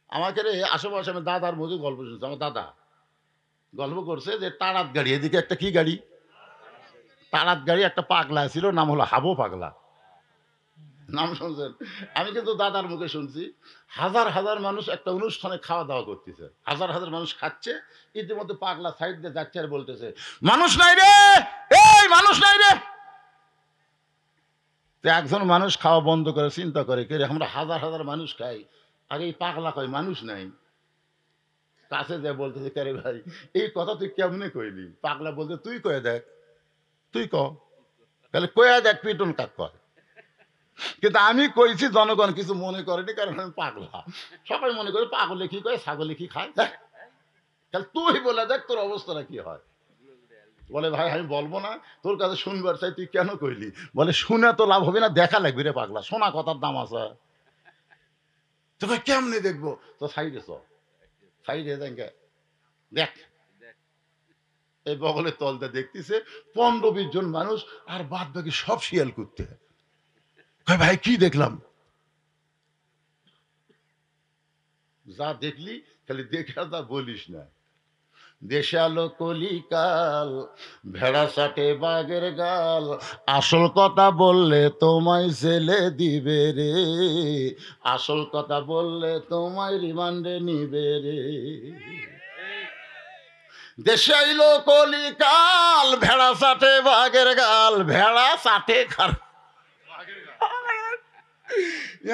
আমাকে রে আশেপাশে আমি দাদার মুখে গল্প শুনছি। আমার দাদা গল্প করছে যে তাড়াত গাড়ি, এদিকে একটা কি গাড়ি, তাড়াত গাড়ি, একটা পাগলা ছিল, নাম হলো হাবু পাগলা। নাম শুনছেন? আমি কিন্তু দাদার মুখে শুনছি। হাজার হাজার মানুষ একটা অনুষ্ঠানে খাওয়া দাওয়া করতেছে, হাজার হাজার মানুষ খাচ্ছে, ইতিমধ্যে পাগলা সাইড দিয়ে যাচ্ছে আর বলতেছে, মানুষ নাই রে, এই মানুষ নাই রে। তো একজন মানুষ খাওয়া বন্ধ করে চিন্তা করে, কে রে, আমরা হাজার হাজার মানুষ খাই আর এই পাগলা কয় মানুষ নাই। কাছে যায় বলতেছে, কে রে ভাই, এই কথা তুই কেমনে কইলি? পাগলা বলতে, তুই কয়ে দেখ, তুই ক, তাহলে কয়ে দেখ পিটন কাক কয়। কিন্তু আমি কইছি, জনগণ কিছু মনে করেনি, কারণ আমি পাগলা। সবাই মনে করে পাগলে কি কয়, ছাগলে কি খায়। দেখ, তাহলে তুই বলে দেখ তোর অবস্থাটা কি হয়। বলে, ভাই আমি বলবো না, তোর কাছে শুনবার চাই, তুই কেন কইলি? বলে, শুনে তো লাভ হবে না, দেখা লাগবে রে পাগলা, শোনা কথার দাম আছে। তোকে কেমনে দেখবো? তো সাইডে চ, সাইডে দেখ। এই বগলের তলটা দেখতেছে 15-20 জন মানুষ, আর বাদ বাকি সব শিয়াল করতে। ভাই কি দেখলাম? যা দেখলি খালি দেখে আর তা বলিস না। দেশে আলো কলিকাল, ভেড়া চাটে বাঘের গাল, আসল কথা বললে তোমায় জেলে দিবে রে, আসল কথা বললে তোমায় রিমান্ডে নিবে রে। দেশে আইলো কলিকাল, ভেড়া চাটে বাঘের গাল, ভেড়া চাটে খার,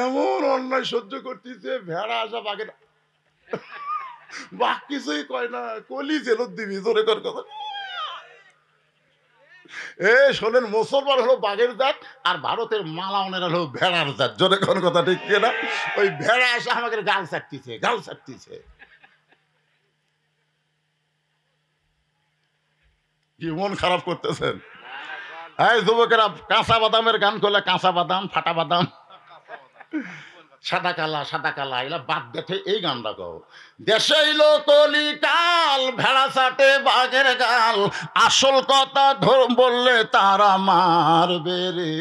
এমন অন্যায় সহ্য করতেছে, ভেড়া আসা বাঘের, বাঘ কিছুই কয় না, কলি জেলত দিবি, জোরে কর কথা। শোনেন, মুসলমান হলো বাঘের জাত, আর ভারতের মালাওনের হলো ভেড়ার জাত, জোরে কোন কথা ঠিক কিনা? ওই ভেড়া এসে আমাকে গাল চাটতিছে, গাল চাটতিছে। কি মন খারাপ করতেছেন? এই যুবকেরা, কাঁচা বাদামের গান করলে, কাঁচা বাদাম, ফাটা বাদাম, সাদা কালা, সাদা কালা, এগুলা বাদ দেখে এই গানটা কও। দেশে এলো কলিকাল, ভেড়া চাটে বাঘের গাল, আসল কথা বললে তারা মারবে রে,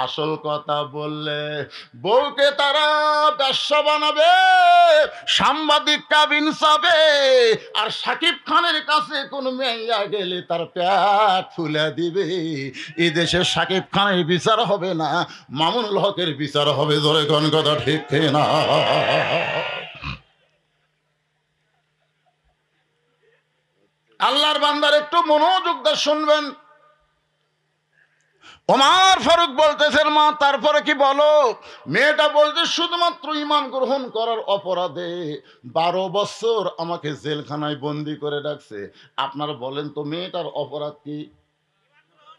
আসল কথা বললে বউকে তারা ব্যবসা বানাবে, সাংবাদিক কাবিন চাবে, আর সাকিব খানের কাছে কোন মেয়া গেলে তার পেট ফুলে দিবে। এই দেশে সাকিব খানের বিচার হবে না, মামুনুল হকের বিচার হবে, জোরে কোন কথা ঠিক না? আল্লাহর বান্দার একটু মনোযোগ দিয়ে শুনবেন। ওমর ফারুক বলতেছেন, মা তারপরে কি বলো? মেয়েটা বলছে, শুধুমাত্র ঈমান গ্রহণ করার অপরাধে 12 বছর আমাকে জেলখানায় বন্দি করে রাখছে। আপনারা বলেন তো, মেয়েটার অপরাধ কি?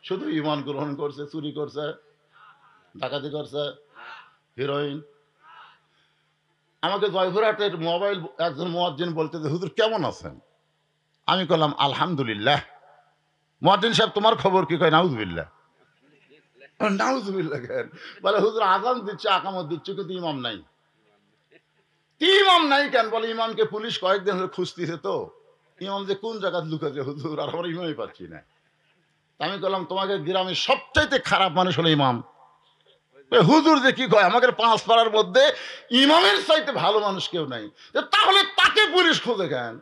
শুধু ঈমান গ্রহণ করছে, চুরি করছে, ডাকাতি করছে, হিরোইন। আমাকে জয়পুরহাটের মোবাইল একজন মুয়াজ্জিন বলতেছে, হুজুর কেমন আছেন? আমি বললাম, আলহামদুলিল্লাহ। মুয়াজ্জিন সাহেব, তোমার খবর কি? কয়, নাউজুবিল্লাহ। নাউজুবিল্লাহ কেন? বলে, হুজুর আজান দিচ্ছে, আকামত দিচ্ছে, কিন্তু ইমাম নাই। ইমাম নাই কেন? বলে, ইমামকে পুলিশ কয়েকদিন হলে খুঁজতেছে, তো ইমাম যে কোন জায়গায় লুকাছে হুজুর, আর আমরা ইমামই পাচ্ছি না। আমি বললাম, তোমাকে গ্রামের সবচাইতে খারাপ মানুষ হলো ইমাম। হুজুর যে কি কয়, আমাদের 5 পাড়ার মধ্যে ইমামের চাইতে ভালো মানুষ কেউ নাই, তাহলে তাকে পুলিশ খোঁজে কেন?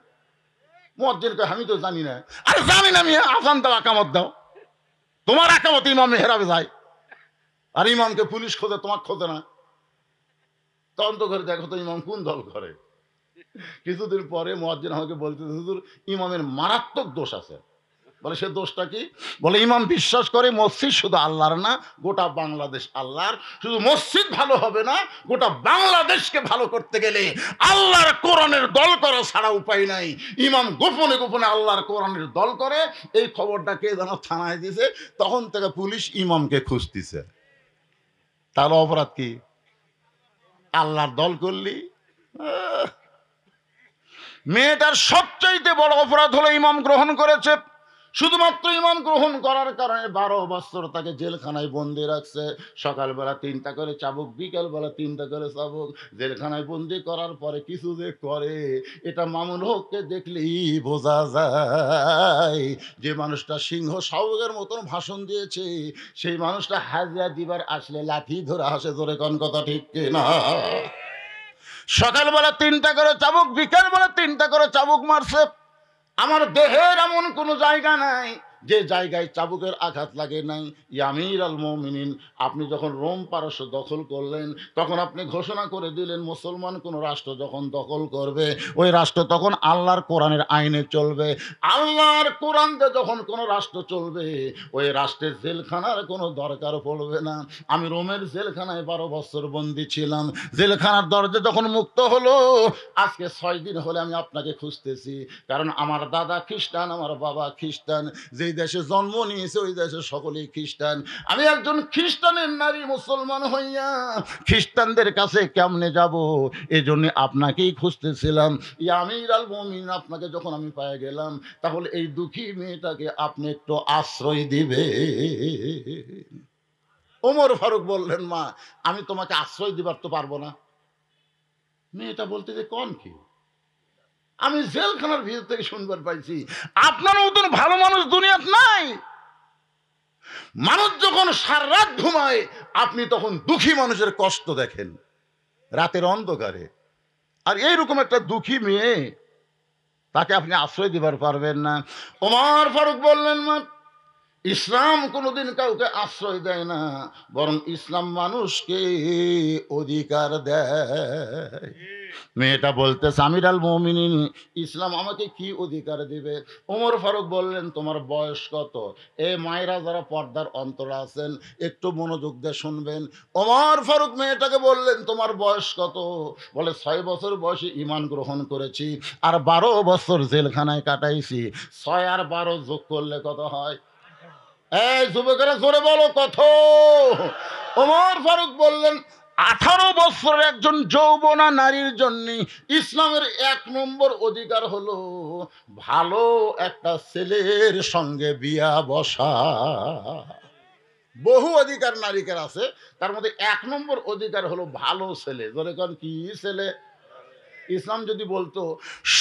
মুয়াজ্জিন কয়, আমি তো জানি না। আরে জানি না, আমি আজান দাও, আকামত দাও, তোমার আকামত ইমামে হেরাবে যায়, আর ইমামকে পুলিশ খোঁজে, তোমাকে খোঁজে না। তদন্ত করে দেখো তো ইমাম কোন দল করে। কিছুদিন পরে মুয়াজ্জিন আমাকে বলতে, হুজুর ইমামের মারাত্মক দোষ আছে। বলে, সে দোষটা কি? বলে, ইমাম বিশ্বাস করে মসজিদ শুধু আল্লাহর না, গোটা বাংলাদেশ আল্লাহর। শুধু মসজিদ ভালো হবে না, গোটা বাংলাদেশকে ভালো করতে গেলে আল্লাহর কোরআনের দল করা ছাড়া উপায় নাই। ইমাম গোপনে গোপনে আল্লাহর কোরআনের দল করে। এই খবরটা কে যেন থানায় দিয়েছে, তখন থেকে পুলিশ ইমামকে খুঁজতেছে। তার অপরাধ কি? আল্লাহর দল করলি। মেয়েটার সবচাইতে বড় অপরাধ হলো ইমাম গ্রহণ করেছে। শুধুমাত্র ইমাম গ্রহণ করার কারণে 12 বছর তাকে জেলখানায় বন্দি রাখছে। সকালবেলা 3টা করে চাবুক, বিকালবেলা 3টা করে চাবুক। জেলখানায় বন্দি করার পরে কিছু যে করে, এটা মামুনুল হককে দেখলেই বোঝা যায়। যে মানুষটা সিংহ শাবকের মতন ভাষণ দিয়েছে, সেই মানুষটা হাজিরা দিবার আসলে লাঠি ধরে হাসে, ধরে কোন কথা ঠিক কিনা? সকালবেলা 3টা করে চাবুক, বিকালবেলা 3টা করে চাবুক মারছে। আমার দেহের এমন কোনো জায়গা নাই যে জায়গায় চাবুকের আঘাত লাগে নাই। আমির আল মুমিনিন, আপনি যখন রোম পারস্য দখল করলেন, তখন আপনি ঘোষণা করে দিলেন মুসলমান কোন রাষ্ট্র যখন দখল করবে, ওই রাষ্ট্র তখন আল্লাহর কোরআনের আইনে চলবে। আল্লাহর কোরআন দিয়ে যখন কোনো রাষ্ট্র চলবে, ওই রাষ্ট্রের জেলখানার কোনো দরকার পড়বে না। আমি রোমের জেলখানায় 12 বছর বন্দী ছিলাম। জেলখানার দরজা যখন মুক্ত হলো, আজকে 6 দিন হলে আমি আপনাকে খুঁজতেছি। কারণ আমার দাদা খ্রিস্টান, আমার বাবা খ্রিস্টান, যেই দেশে জন্ম নিয়েছে ওই দেশে সকলেই খ্রিস্টান। আমি একজন খ্রিস্টানের নারী, মুসলমান হইয়া খ্রিস্টানদের কাছে কেমনে যাব, এই জন্য আপনাকেই খুঁজতেছিলাম। আমির আল মুমিনিন, আপনাকে যখন আমি পেয়ে গেলাম, তাহলে এই দুঃখী মেয়েটাকে আপনি একটু আশ্রয় দিবে। ওমর ফারুক বললেন, মা আমি তোমাকে আশ্রয় দিবার তো পারবো না। মেয়েটা বলতে যে কোন কি, আমি জেলখানার ভিতর থেকে শুনবার পাইছি আপনার মতন ভালো মানুষ দুনিয়াত নাই। মানুষ যখন সারা রাত ঘুমায়, আপনি তখন দুঃখী মানুষের কষ্ট দেখেন রাতের অন্ধকারে। আর এইরকম একটা দুঃখী মেয়ে, তাকে আপনি আশ্রয় দিবার পারবেন না। ওমর ফারুক বললেন, মা ইসলাম কোনোদিন কাউকে আশ্রয় দেয় না, বরং ইসলাম মানুষকে অধিকার দেয়। মেয়েটা বলতেছে, আমির আল মুমিনিন, ইসলাম আমাকে কি অধিকার দিবে? ওমর ফারুক বললেন, তোমার বয়স কত? এ মায়েরা যারা পর্দার অন্তরে আছেন, একটু মনোযোগ দিয়ে শুনবেন। ওমর ফারুক মেয়েটাকে বললেন, তোমার বয়স কত? বলে 6 বছর বয়সে ঈমান গ্রহণ করেছি, আর 12 বছর জেলখানায় কাটাইছি। 6 আর 12 যোগ করলে কত হয়? এই যুবকেরা জোরে বলো কত? ওমর ফারুক বললেন, 18 বছরের একজন যৌবনা নারীর জন্য ইসলামের 1 নম্বর অধিকার হলো ভালো একটা ছেলের সঙ্গে বিয়া বসা। বহু অধিকার নারীকের আছে, তার মধ্যে 1 নম্বর অধিকার হলো ভালো ছেলে। জোরে কোন কি ছেলে? ইসলাম যদি বলতো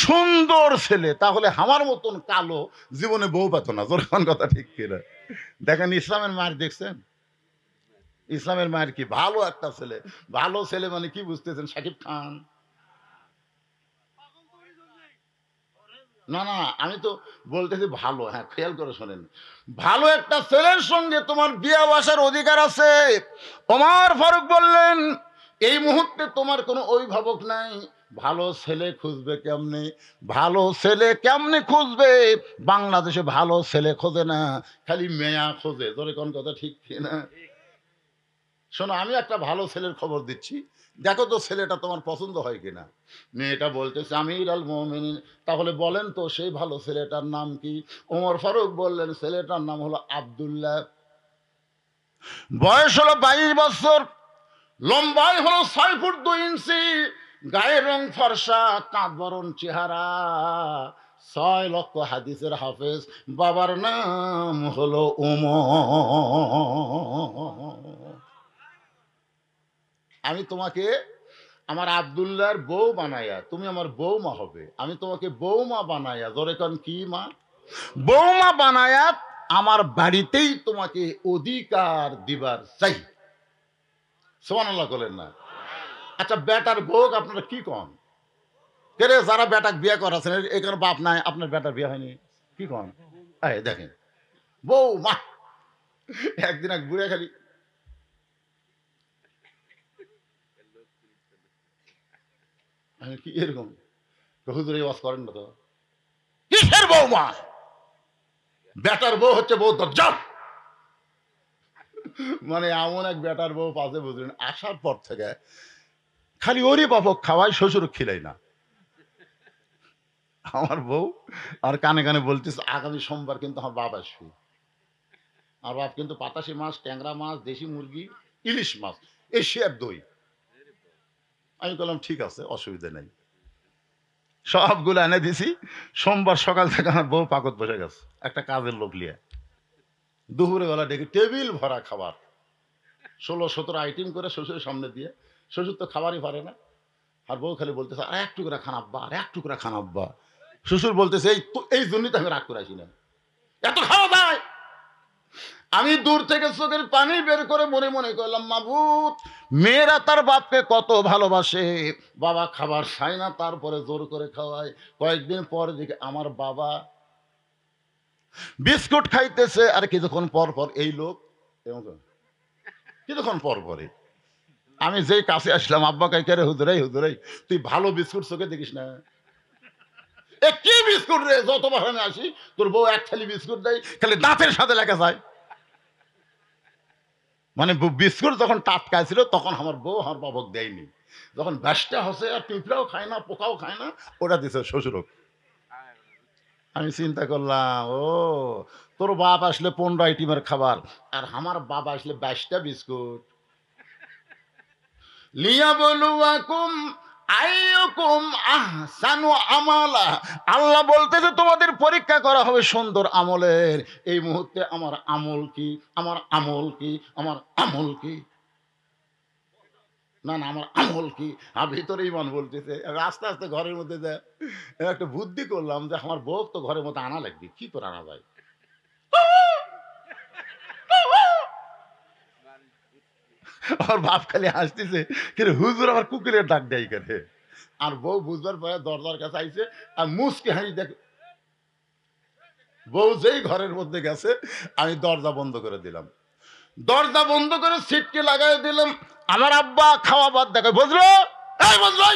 সুন্দর ছেলে, তাহলে আমার মতন কালো জীবনে বউ পেত না। জোরে কোন কথা ঠিক কিনা? দেখেন ইসলামের মায়ের দেখছেন, ইসলামের মায়ের কি ভালো একটা ছেলে। ভালো ছেলে মানে কি বুঝতেছেন? শাকিব খান? না না, আমি তো বলতেছি ভালো। হ্যাঁ, খেয়াল করে শোনেন, ভালো একটা ছেলের সঙ্গে তোমার বিয়ে বসার অধিকার আছে। ওমর ফারুক বললেন, এই মুহূর্তে তোমার কোনো অভিভাবক নাই, ভালো ছেলে খুঁজবে কেমনে? ভালো ছেলে কেমনে খুঁজবে? বাংলাদেশে ভালো ছেলে খোঁজে না, খালি মেয়া খোঁজে। ধরে কোন কথা ঠিক কিনা? শোনো, আমি একটা ভালো ছেলের খবর দিচ্ছি, দেখো তো ছেলেটা তোমার পছন্দ হয় কিনা। মেয়েটা বলতেছে, আমির আল মুমিনিন, তাহলে বলেন তো সেই ভালো ছেলেটার নাম কি? ওমর ফারুক বললেন, ছেলেটার নাম হলো আব্দুল্লাহ, বয়স হলো 22 বছর, লম্বাই হলো 6 ফুট 2 ইঞ্চি, গায়ের রং ফর্সা, কাঁধ বরণ চেহারা, 6 লক্ষ হাদিসের হাফেজ, বাবার নাম হলো ওমর। আমি তোমাকে আমার আব্দুল্লাহর বউ বানাইয়া, তুমি আমার বৌমা হবে। আমি তোমাকে বৌমা বানাইয়া, ধরে কোন কি মা, বৌমা বানাইয়া আমার বাড়িতেই তোমাকে অধিকার দিবার চাই। সুবহানাল্লাহ বলেন না? আচ্ছা, বেটার বউ আপনারা কি কন? কে রে, যারা বেটাক বিয়ে করাছেন, এখানে বাপ নাই, আপনার বেটার বিয়ে হয়নি, কি কন? এই দেখেন বউ মা, একদিন এক বুড়ে খালি কি এরকম হুজুর এই ওয়াজ করেন না তো? কিসের বৌমা? বেটার বউ হচ্ছে বউ দজ্জাল। মানে এমন এক বেটার বউ পাশে বুঝলেন, আসার পর থেকে খালি ওরই বাপক খাওয়াই, শ্বশুর খিলাই না। আমার বউ আর কানে কানে বলতেছে, আগামী সোমবার কিন্তু আমার বাপ আসবে। আর বাপ কিন্তু পাতাশি মাছ, ট্যাংরা মাছ, দেশি মুরগি, ইলিশ মাছ, এশিয়ার দই। আমি বললাম ঠিক আছে, অসুবিধা নেই। সবগুলো এনে দিছি। সোমবার সকাল থেকে আমার বউ পাকত বসে গেছে একটা কাজের লোক নিয়ে। দুপুরে বেলা ডেকে টেবিল ভরা খাবার, 16-17 আইটেম করে শ্বশুরের সামনে দিয়ে। শ্বশুর তো খাবারই পারে না, আর বউ খালি বলতেছে, আর এক টুকরা খান আব্বা, আর এক টুকরা খান আব্বা। শ্বশুর বলতেছে, এই তো এই জন্যই তো আমি রাগ করে আসি না, এত খাওয়া দায়। আমি দূর থেকে চোখের পানি বের করে মনে মনে করলাম, মাবুদ, মেয়েরা তার বাপকে কত ভালোবাসে, বাবা খাবার খায় না তারপরে জোর করে খাওয়ায়। কয়েকদিন পর দিকে আমার বাবা বিস্কুট খাইতেছে, আর কিছুক্ষণ পর পর এই লোক কিছুক্ষণ পর পরে আমি যেই কাছে আসলাম, আব্বা কাইকে রে, হুজুরাই হুজুরাই তুই ভালো বিস্কুট চোখে দেখিস না? এ কি বিস্কুট রে, যতবার আমি আসি তোর বউ এক থালি বিস্কুট দেয়, খালি দাঁতের সাথে লেগে যায়। মানে বিস্কুট যখন টাটকা ছিল তখন আমার বউ আমার বাবক দেয়নি, যখন ব্যাসটা হসে আর পিঁপড়াও খায় না পোকাও খায় না, ওটা দিছে শ্বশুরক। আমি চিন্তা করলাম, ও তোর বাপ আসলে 15 আইটেমের খাবার, আর আমার বাবা আসলে 22টা বিস্কুট। লিয়াবলুয়াকুম আইয়ুকুম আহসানু আমালা, আল্লাহ বলতেছে তোমাদের পরীক্ষা করা হবে সুন্দর আমলের। এই মুহূর্তে আমার আমল কি, আমার আমল কি, আমার আমল কি, না না আমার আমল কি। আর ভিতরে ইমান বলতেছে। আমি আস্তে আস্তে ঘরের মধ্যে যায় একটা বুদ্ধি করলাম যে আমার বউ তো ঘরের মধ্যে আনা লাগবে, কি করে আনা যায়। আমার বাপ খালি হাসতেছে, কিন্তু হুজুর আমার কুকুরের ডাক দেয় করে। আর বউ বুঝবার পরে দরজার কাছে আইছে, আর মুসকে হাসি দেখ, বউ যেই ঘরের মধ্যে গেছে আমি দরজা বন্ধ করে দিলাম, দরজা বন্ধ করে সিটকে লাগাই দিলাম। আমার আব্বা খাওয়া বাদ দেখে, বুঝলো এই বুঝলো,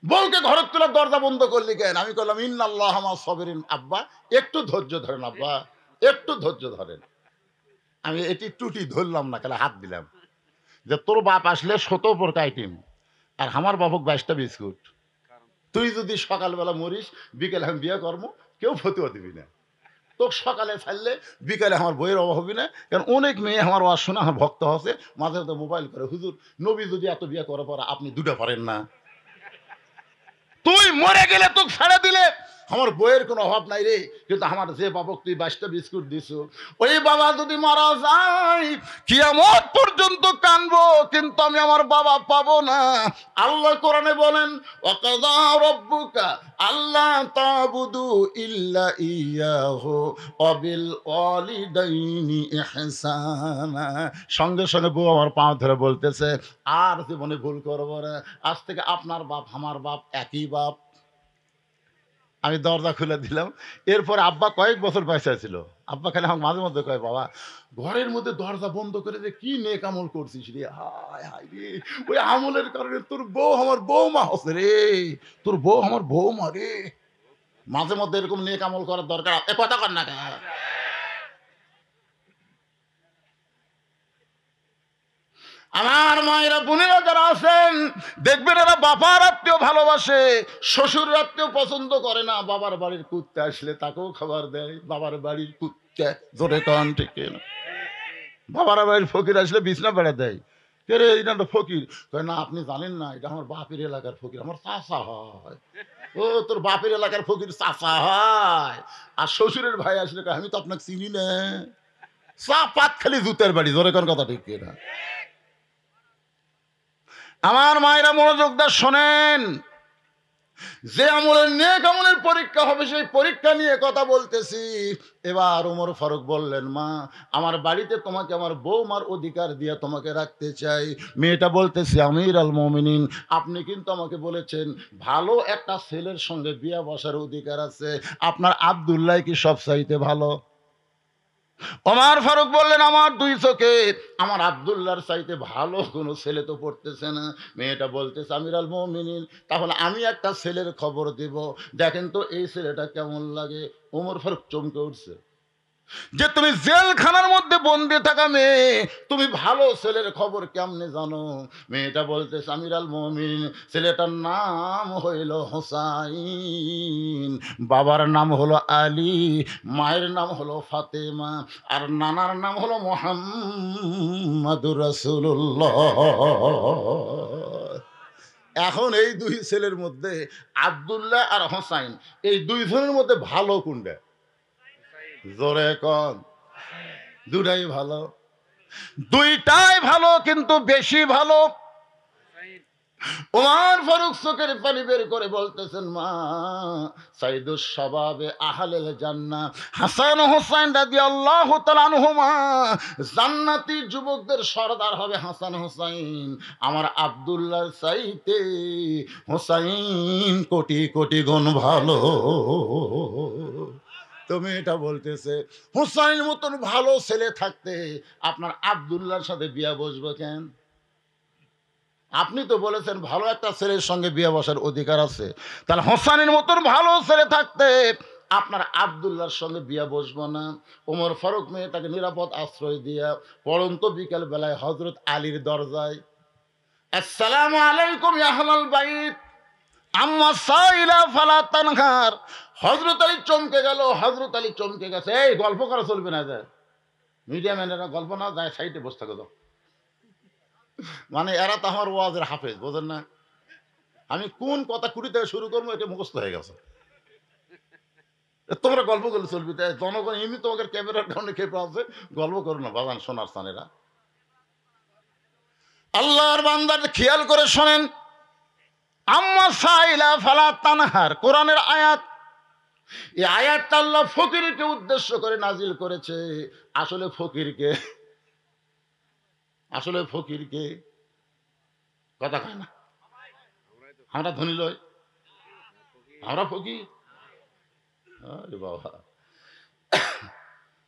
বউকে ঘরের তোলা দরজা বন্ধ করলি কেন? আমি বললাম, ইন্নাল্লাহ মা সাবিরিন, আব্বা একটু ধৈর্য ধরেন, আব্বা একটু ধৈর্য ধরেন। আমি এটি টুটি ধরলাম না, খালি হাত দিলাম যে তোর বাপ আসলে 17 আইটেম, আর আমার বাপক 22টা বিস্কুট। তুই যদি সকালবেলা মরিস, বিকেলে আমি বিয়ে করবো, কেউ ফতুয়া দিবি না। তো সকালে ছাড়লে বিকালে আমার বইয়ের অভাব হবে না, কারণ অনেক মেয়ে আমার ওয়াজ শুনে আমার ভক্ত হচ্ছে, মাঝে মাঝে মোবাইল করে, হুজুর নবী যদি এত বিয়ে করার পর আপনি দুটা পারেন না, তুই মরে গেলে তোকে ছেড়ে দিলে আমার বইয়ের কোনো অভাব নাই রে। কিন্তু আমার যে বাবক তুই 22টা বিস্কুট দিছ, ওই বাবা যদি মারা যায় কিয়ামত পর্যন্ত কানবো, কিন্তু আমি আমার বাবা পাবো না। আল্লাহ কোরআনে বলেন, ওয়াকাযা রাব্বুকা আল্লা তা'বুদু ইল্লা ইয়াহু ওয়া বিল ওয়ালিদাইনি ইহসানা। সঙ্গে সঙ্গে বউ আমার পা ধরে বলতেছে, আর জীবনে ভুল করবো না, আজ থেকে আপনার বাপ আমার বাপ একই বাপ। আমি দরজা খুলে দিলাম। এরপর আব্বা কয়েক বছর পয়সা ছিল, আব্বা খালি আমাকে মাঝে মধ্যে কয়, বাবা ঘরের মধ্যে দরজা বন্ধ করে যে কি নেক আমল করছিস রে, হায় হায় রে, ওই আমলের কারণে তোর বউ আমার বৌমা হচ্ছে রে, তোর বউ আমার বৌমা রে। মাঝে মধ্যে এরকম নেক আমল করার দরকার, এ কথা কর না কেন? আমার মায়েরা বোনেরা যারা আছেন, দেখবেন এরা বাবার আত্মীয় ভালোবাসে, শ্বশুর আত্মীয় পছন্দ করে না। বাবার বাড়ির কুত্তে আসলে তাকেও খাবার দেয়, বাবার বাড়ির কুত্তে, জোরে কান ঠিক না? বাবার বাড়ির ফকির আসলে বিছনা বেড়া দেয়, কে রে এটা তো ফকির, কয় না আপনি জানেন না, এটা আমার বাপের এলাকার ফকির, আমার চাচা হয়। ও তোর বাপের এলাকার ফকির চাচা হয়। আর শ্বশুরের ভাই আসলে কয়, আমি তো আপনাকে চিনি না। চা পাত খালি জুতের বাড়ি, জোরে কান কথা ঠিক না? আমার মায়েরা মনোযোগ দিয়ে শোনেন, যে আমলের নেক আমলের পরীক্ষা হবে সেই পরীক্ষা নিয়ে কথা বলতেছি। এবার ওমর ফারুক বললেন, মা আমার বাড়িতে তোমাকে আমার বৌমার অধিকার দিয়ে তোমাকে রাখতে চাই। মেয়েটা বলতেছে, আমির আল মুমিনিন, আপনি কিন্তু আমাকে বলেছেন ভালো একটা ছেলের সঙ্গে বিয়ে বসার অধিকার আছে, আপনার আব্দুল্লাহ কি সব চাইতে ভালো? ওমর ফারুক বললেন, আমার দুই চোখে আমার আব্দুল্লাহর চাইতে ভালো কোনো ছেলে তো পড়তেছে না। মেয়েটা বলতেছে, আমির আল মুমিনিন, তাহলে আমি একটা ছেলের খবর দেব, দেখেন তো এই ছেলেটা কেমন লাগে। ওমর ফারুক চমকে উঠছে যে তুমি জেলখানার মধ্যে বন্দি থাকা মেয়ে, তুমি ভালো ছেলের খবর কেমনে জানো? মেয়েটা বলতেছে, আমির আল মুমিনিন, ছেলেটার নাম হইল হোসাইন, বাবার নাম হলো আলী, মায়ের নাম হলো ফাতেমা, আর নানার নাম হলো মুহাম্মাদুর রাসূলুল্লাহ। এখন এই দুই ছেলের মধ্যে আব্দুল্লাহ আর হোসাইন, এই দুইজনের মধ্যে ভালো কোনটা? জোরে কন। দুটাই ভালো, দুইটাই ভালো, কিন্তু বেশি ভালো ওমর ফারুক চোখের পানি বের করে বলতেছেন, মা সাইদুস শাবাবে আহলেল জান্নাহ হাসান ও হুসাইন রাদিয়াল্লাহু তাআলা আনহুমা, জান্নাতি যুবকদের সরদার হবে হাসান হুসাইন। আমার আব্দুল্লাহর চাইতে হুসাইন কোটি কোটি গুণ ভালো। তুমি এটা বলতেছে, হুসাইনের মতন ভালো ছেলে থাকতে আপনার আব্দুল্লাহর সাথে বিয়া বসবো কেন? আপনি তো বলেছেন ভালো একটা ছেলের সঙ্গে বিয়ে বসার অধিকার আছে, তাহলে হোসেনের মতন ভালো ছেলে থাকতে আপনার আব্দুল্লাহর সঙ্গে বিয়ে বসবো না। ওমর ফারুক মেয়ে তাকে নিরাপদ আশ্রয় দিয়া পড়ন্ত বিকেল বেলায় হজরত আলীর দরজায়, আসসালামু আলাইকুম ইয়া আহলাল বাইত আম্মা সাইলা ফালা তানহার। হজরত আলী চমকে গেল, হজরত আলী চমকে গেছে। এই গল্প করা চলবে না, যায় মিডিয়া ম্যানেরা গল্প না, যায় সাইডে বসে থাকো। মানে এরা তো আমার ওয়াজের হাফেজ, বোঝেন না? আমি কোন কথা কুড়ি থেকে শুরু করবো এটা মুখস্থ হয়ে গেছে। তোমরা গল্প করলে চলবি, তাই জনগণ এমনি তোমাদের ক্যামেরার কারণে খেপে আছে, গল্প করো না বাজান সোনার স্থানেরা। আল্লাহর বান্দার খেয়াল করে শোনেন, আম্মা সাইলা ফালা তানহার কোরআনের আয়াত। এই আয়াতটা আল্লাহ ফকিরকে উদ্দেশ্য করে নাজিল করেছে। আসলে ফকিরকে, আসলে ফকিরকে কথা কয় না, আমরা ধনী লয়, আমরা ফকির। আরে বাবা,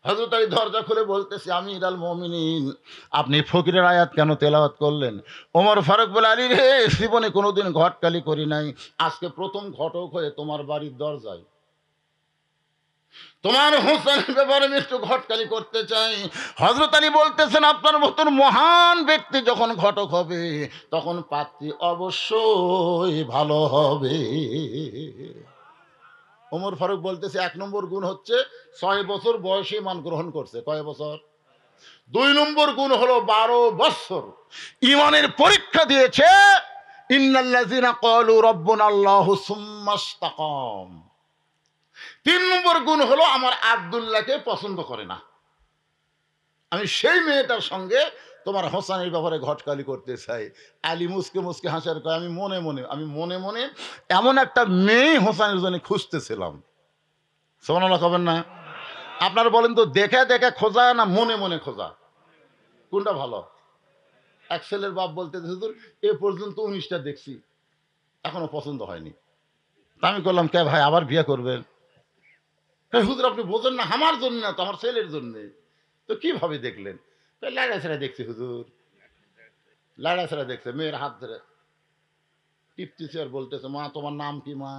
হযরত আলী দরজা খুলে বলতেছে, আমির আল মুমিনিন আপনি ফকিরের আয়াত কেন তেলাওয়াত করলেন? ওমর ফারুক বলে, আলী রে, জীবনে কোনোদিন ঘটকালি করি নাই, আজকে প্রথম ঘটক হয়ে তোমার বাড়ির দরজায় তোমার হোসেনের ব্যাপারে আমি একটু ঘটকালি করতে চাই। হযরত আলী বলতেছেন, আপনার মতন মহান ব্যক্তি যখন ঘটক হবে তখন পাত্রী অবশ্যই ভালো হবে। ওমর ফারুক বলতেছে, এক নম্বর গুণ হচ্ছে 6 বছর বয়সে মান গ্রহণ করছে। কয় বছর? 2 নম্বর গুণ হলো 12 বছর ইমানের পরীক্ষা দিয়েছে। ইন্নাল্লাযিনা ক্বালু রাব্বুনাল্লাহু সুম্মা ইসতাকাম। 3 নম্বর গুণ হলো আমার আব্দুল্লাহকে পছন্দ করে না। আমি সেই মেয়েটার সঙ্গে তোমার হোসেনের ব্যাপারে ঘটকালি করতে চাই। আলী মুসকে মুসকে হাসার কয়, আমি মনে মনে এমন একটা মেয়ে হোসেনের জন্য খুঁজতেছিলাম। সুবহানাল্লাহ কবেন না? আপনারা বলেন তো, দেখে দেখে খোঁজা না মনে মনে খোঁজা, কোনটা ভালো? এক ছেলের বাপ বলতে, হুজুর এ পর্যন্ত 19টা দেখছি, এখনো পছন্দ হয়নি। তা আমি বললাম, কে ভাই আবার বিয়ে করবেন? হুজুর আপনি বোঝেন না, আমার জন্য না তো, আমার ছেলের জন্যে। তো কিভাবে দেখলেন? লাড়া ছেড়া দেখছি হুজুর, লাড়া ছেড়া দেখছে, মেয়ের হাত ধরে টিপতেছে আর বলতেছে, মা তোমার নাম কি মা?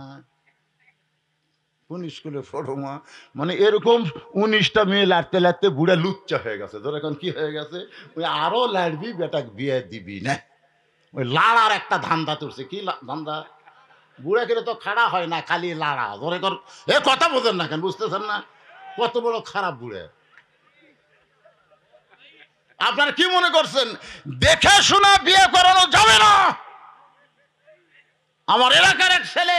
কোন স্কুলে পড়ো মা? মানে এরকম 19টা মেয়ে লাড়তে লাড়তে বুড়া লুচ্চা হয়ে গেছে। ধর এখন কি হয়ে গেছে, ওই আরো লাড়বি বেটা বিয়ে দিবি না, ওই লাড়ার একটা ধান্দা তুলছে। কি ধান্দা? বুড়া করে তো খাড়া হয় না, খালি লাড়া। ধরে কর এ কথা বোঝেন না কেন, বুঝতেছেন না কত বড় খারাপ বুড়ে? আপনারা কি মনে করছেন দেখে শোনা বিয়ে করানো যাবে না? আমার এলাকার এক ছেলে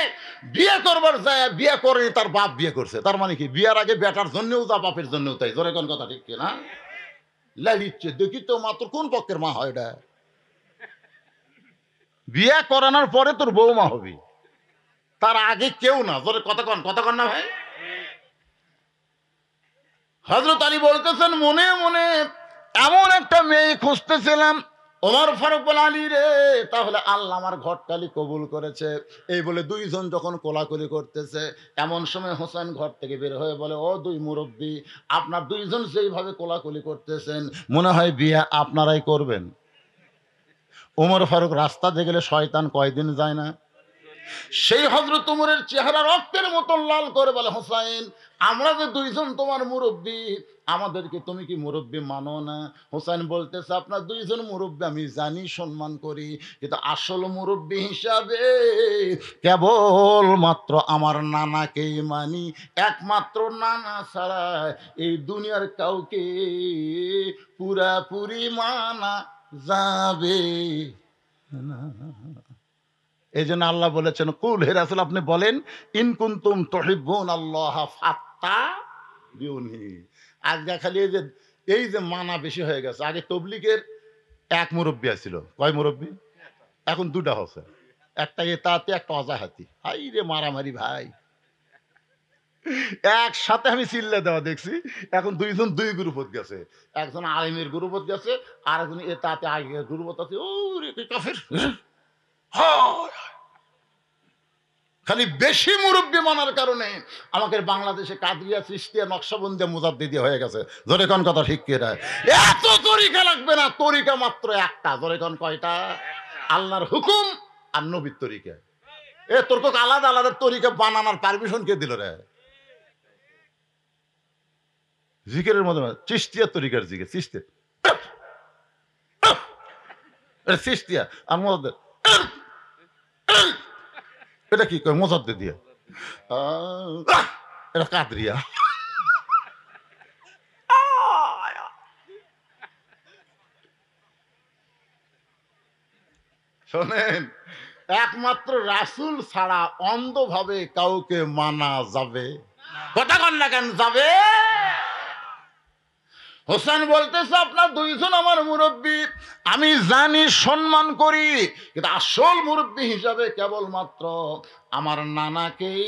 বিয়ে করবার যায়, বিয়ে করেনি, তার বাপ বিয়ে করছে। তার মানে কি, বিয়ের আগে বেটার জন্যও যা বাপের জন্যও তাই। জোরে কোন কথা ঠিক কিনা? লালিচ্ছে দেখি তো মাত্র কোন পক্ষের মা হয় এটা? বিয়ে করানোর পরে তোর বৌমা হবি, তার আগে কেউ না। জোরে কথা কন না ভাই। হযরত আলী বলতেছেন, মনে মনে এমন একটা মেয়ে খুঁজতেছিলাম। ওমর ফারুক বলে, আলী রে, তাহলে আল্লাহ আমার ঘটকালি কবুল করেছে। এই বলে দুইজন যখন কোলাকুলি করতেছে, এমন সময় হোসেন ঘর থেকে বের হয়ে বলে, ও দুই মুরব্বী, আপনার দুইজন যেইভাবে কোলাকুলি করতেছেন মনে হয় বিয়ে আপনারাই করবেন। ওমর ফারুক রাস্তা দিয়ে গেলে শয়তান কয়দিন যায় না? সেই হযরত ওমরের চেহারা রক্তের মতো লাল করে বলে, হোসাইন, আমরা যে দুইজন তোমার মুরব্বী, আমাদেরকে তুমি কি মুরব্বী মানো না? হোসেন বলতেছে, আপনার দুইজন মুরব্বী আমি জানি, সম্মান করি, কিন্তু আসল মুরব্বী হিসাবে কেবল মাত্র আমার নানাকেই মানি। একমাত্র নানা ছাড়া এই দুনিয়ার কাউকে পুরাপুরি মানা যাবে না। এই জন্য আল্লাহ বলেছেন, কুল হে রাসূল আপনি বলেন, ইন কুনতুম তুহিব্বুন আল্লাহ ফাত্তাবিউনি। আজকে খালি এই যে মানা বেশি হয়ে গেছে। আগে তবলিগের এক মুরব্বী ছিল, কয় মুরব্বী? এখন দুটা হচ্ছে, একটা এতাহাতি একটা অজাহাতি। হাই রে মারামারি ভাই, একসাথে আমি চিল্লে দেওয়া দেখছি। এখন দুইজন দুই গ্রুপত গেছে, একজন আলিমের গ্রুপত গেছে, আর একজন এতাহাতি আগের গ্রুপত আছে। ও রে কাফের, হয়। খালি বেশি মুরব্বী মানার কারণে আমাদের বাংলাদেশে কাদরিয়া, চিশতিয়া, নকশবন্দিয়া, মুজাদ্দিদি হয়ে গেছে। জোরে কোন কথা ঠিক কি না? এত তরিকা লাগবে না, তরিকা মাত্র একটা। জোরে কোন কয়টা? আল্লাহর হুকুম আর নবীর তরিকা। এ তোর তো আলাদা আলাদা তরিকা বানানোর পারমিশন কে দিল রে? জিকিরের মধ্যে চিশতিয়া তরিকার জিকির, চিশতিয়া চিশতিয়া আর মুজাদ্দিদ, এটা কি কয় মুজাদ্দিদ দিয়া, এটা কাদরিয়া। শোনেন, একমাত্র রাসূল ছাড়া অন্ধভাবে কাউকে মানা যাবে? কথা কন না কেন যাবে? হোসেন বলতেছে আপনার দুইজন আমার মুরব্বী, আমি জানি সম্মান করি, কিন্তু আসল মুরব্বী হিসাবে কেবলমাত্র আমার নানাকেই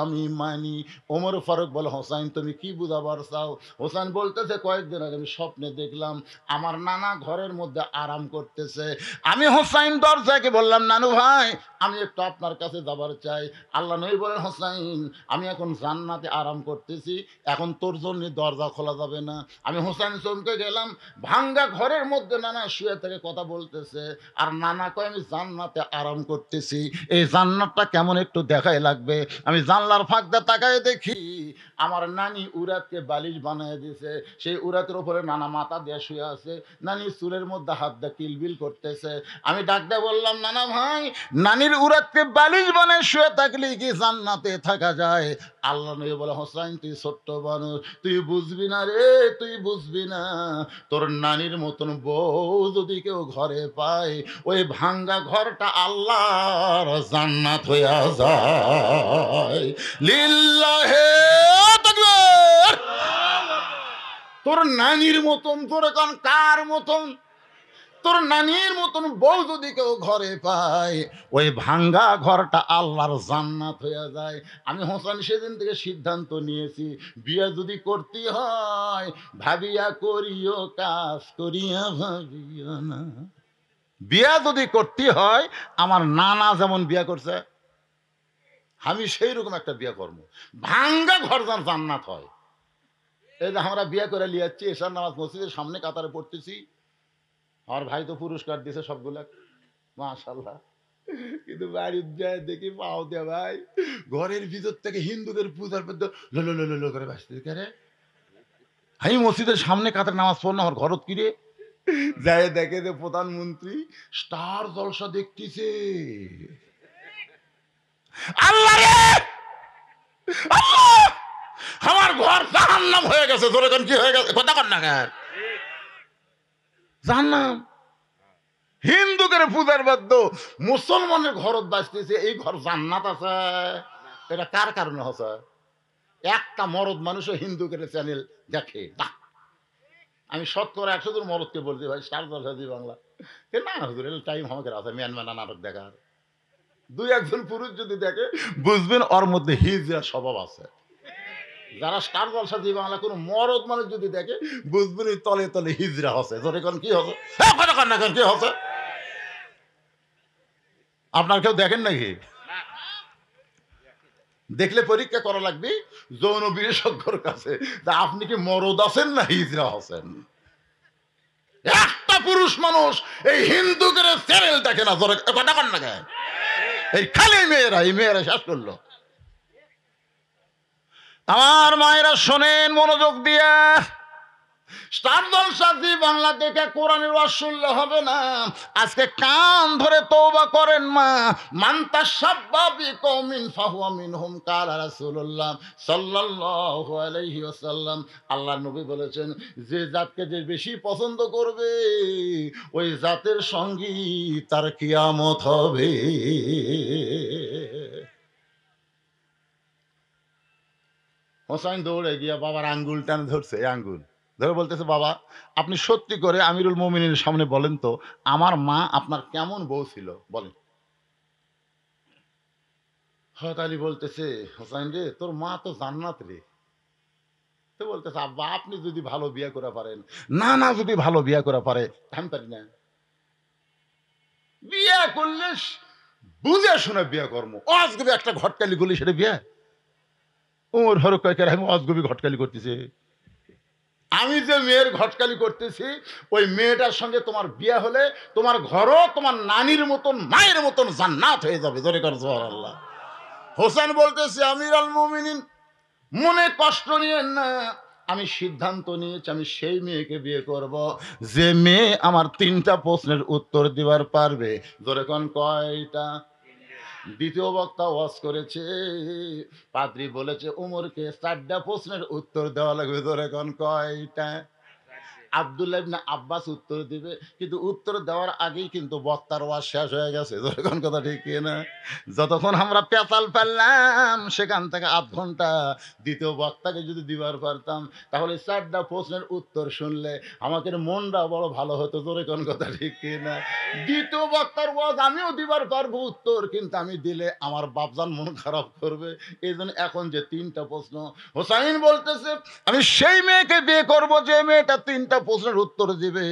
আমি মানি। ওমর ফারুক বলে, হোসেন তুমি কি বুঝাবার চাও? হোসেন বলতেছে কয়েকদিন আগে আমি স্বপ্নে দেখলাম আমার নানা ঘরের মধ্যে আরাম করতেছে। আমি হোসেন দরজাকে বললাম, নানু ভাই আমি একটু আপনার কাছে যাবার চাই। আল্লাহ নবী বলেন, হোসেন আমি এখন জান্নাতে আরাম করতেছি, এখন তোর জন্য দরজা খোলা যাবে না। আমি হোসেন চমকে গেলাম, ভাঙ্গা ঘরের মধ্যে নানা শুয়ে থেকে কথা বলতেছে, আর নানা কয় আমি জান্নাতে আরাম করতেছি। এই জান্নাতটা কেমন একটু দেখাই লাগবে। আমি জানলার ফাঁক দিয়ে তাকায় দেখি আমার নানি উরাতকে বালিশ বানিয়ে দিয়েছে, সেই উরাতের উপরে নানা মাথা দিয়ে শুয়ে আছে, নানি চুলের মধ্যে হাত দিয়ে কিলবিল করতেছে। আমি ডাক দিয়ে বললাম, নানা ভাই নানির উরাতকে বালিশ বানায় শুয়ে থাকলে কি জান্নাতে থাকা যায়? আল্লাহ নবী বলে, হোসেন তুই ছোট্ট মানুষ, তুই বুঝবি না রে, তুই বুঝবি না। তোর নানির মতন বউ যদি কেউ ঘরে পায়, ওই ভাঙ্গা ঘরটা আল্লাহর জান্নাত হইয়া যায়। লিল্লাহে তাকবীর। তোর নানির মতন, তোর এখন কার মতন? তোর নানির মতন বউ যদি কেউ ঘরে পায়, ওই ভাঙ্গা ঘরটা আল্লাহর জান্নাত হয়ে যায়। আমি হোসেন সেদিন থেকে সিদ্ধান্ত নিয়েছি, বিয়ে যদি করতে হয় ভাবিয়া করিও, কাজ করিয়া ভাবিও না। বিয়ে যদি করতে হয় আমার নানা যেমন বিয়ে করছে, আমি সেই রকম একটা বিয়ে করবো, ভাঙ্গা ঘর যেন জান্নাত হয়। এই যে আমরা বিয়ে করে লিয়াচ্ছি, এশার নামাজ মসজিদের সামনে কাতারে পড়তেছি, আমার ভাই তো পুরস্কার দিছে সবগুলা, মাশাআল্লাহ। কিন্তু বাড়ির যায় দেখি পাও দে ভাই, ঘরের ভিতর থেকে হিন্দুদের পূজার মধ্যে লো লো লো লো করে বাঁচতে করে। আমি মসজিদের সামনে কাতার নামাজ পড় না, আমার ঘরত কিরে যায় দেখে যে প্রধানমন্ত্রী স্টার জলসা দেখতেছে। আল্লাহ রে আল্লাহ, আমার ঘর জাহান্নাম হয়ে গেছে। ধরে কোন কি হয়ে গেছে? কথা কন না কেন? জাহান্নাম। হিন্দুদের পূজার বাদ্য মুসলমানের ঘরত বাঁচতেছে, এই ঘর জান্নাত আছে। এটা কার কারণে হচ্ছে? একটা মরদ মানুষও হিন্দুদের চ্যানেল দেখে না। আমি শতকরা 100 জন মরদকে বলছি, ভাই স্টার জলসা জি বাংলা না হুজুর, টাইম আমাকে আছে ম্যানম্যানা নাটক দেখার। দুই একজন পুরুষ যদি দেখে বুঝবেন ওর মধ্যে হিজরা স্বভাব আছে। যারা স্টার জলসা জি বাংলা কোনো মরদ মানুষ যদি দেখে বুঝবেন ওই তলে তলে হিজরা হচ্ছে। ধরে কোন কি হচ্ছে? কথা কন না কেন, কি হচ্ছে? আপনার কেউ দেখেন নাকি? দেখলে পরীক্ষা করা লাগবে যৌন বিশেষজ্ঞর কাছে, আপনি কি মরদ আছেন না হিজরা আছেন। একটা পুরুষ মানুষ এই হিন্দুদের চ্যানেল দেখে না। কথা কন না কেন? এই খালি মেয়েরা শেষ করলো। আমার মায়েরা শোনেন মনোযোগ দিয়া, স্টার জলসা জি বাংলা দেখে কোরআনের ওয়াজ শুনলে হবে না। আজকে কান ধরে তওবা করেন মা। মান তাশাব্বা বিকওমিন ফাহুয়া মিনহুম, কালা রাসূলুল্লাহ সাল্লাল্লাহু আলাইহি ওয়াসাল্লাম। আল্লাহর নবী বলেছেন, যে জাতকে যে বেশি পছন্দ করবে ওই জাতের সঙ্গী তার কিয়ামত হবে। হোসেন দৌড়ে গিয়া বাবার আঙ্গুল টান ধরছে, আঙ্গুল ধরে বলতেছে, বাবা আপনি সত্যি করে আমিরুল মুমিনিনের সামনে বলেন তো, আমার মা আপনার কেমন বউ ছিল বলেন। হযরত আলী বলতেছে, হোসাইন রে, তোর মা তো জান্নাত রে। তো বলতেছে, আব্বা আপনি যদি ভালো বিয়ে করে পারেন। না না, যদি ভালো বিয়ে করে পারে, আমি পারি না। বিয়ে করলে বুঝে শুনে বিয়ে কর্ম, অজগবি একটা ঘটকালি গুলি সেটা বিয়ে। ওমর ফারুক কয়, আমি অজগবি ঘটকালি করতেছে? আমি যে মেয়ের ঘটকালি করতেছি, ওই মেয়েটার সঙ্গে তোমার বিয়ে হলে তোমার ঘরও তোমার নানির মতন মায়ের মতন জান্নাত হয়ে যাবে। জোরে করে সুবহানাল্লাহ। হোসেন বলতেছে, আমির আল মুমিনিন মনে কষ্ট নিয়েন না, আমি সিদ্ধান্ত নিয়েছি আমি সেই মেয়েকে বিয়ে করব যে মেয়ে আমার 3টা প্রশ্নের উত্তর দিবার পারবে। জোরে কোন কয়টা? দ্বিতীয় বক্তা ওয়াজ করেছে, পাদ্রী বলেছে উমরকে 4টা প্রশ্নের উত্তর দেওয়া লাগবে। জোরে কোন কয়টা? আব্দুল্লাহ ইবনে আব্বাস উত্তর দিবে, কিন্তু উত্তর দেওয়ার আগেই কিন্তু বক্তার ওয়াজ শেষ হয়ে গেছে। যখন কথা ঠিক কি না? যতক্ষণ আমরা পেতাল ফেললাম সেখান থেকে আধ ঘন্টা দ্বিতীয় বক্তাকে যদি দিবার পারতাম, তাহলে 4টা প্রশ্নের উত্তর শুনলে আমাদের মনটা বড় ভালো হতো। জোরে কোন কথা ঠিক কি না? দ্বিতীয় বক্তার ওয়াজ আমিও দিবার পারবো উত্তর, কিন্তু আমি দিলে আমার বাপজান মন খারাপ করবে। এই জন্য এখন যে 3টা প্রশ্ন, হোসাইন বলতেছে আমি সেই মেয়েকে বিয়ে করব যে মেয়েটা 3টা প্রশ্নের উত্তর দিবে।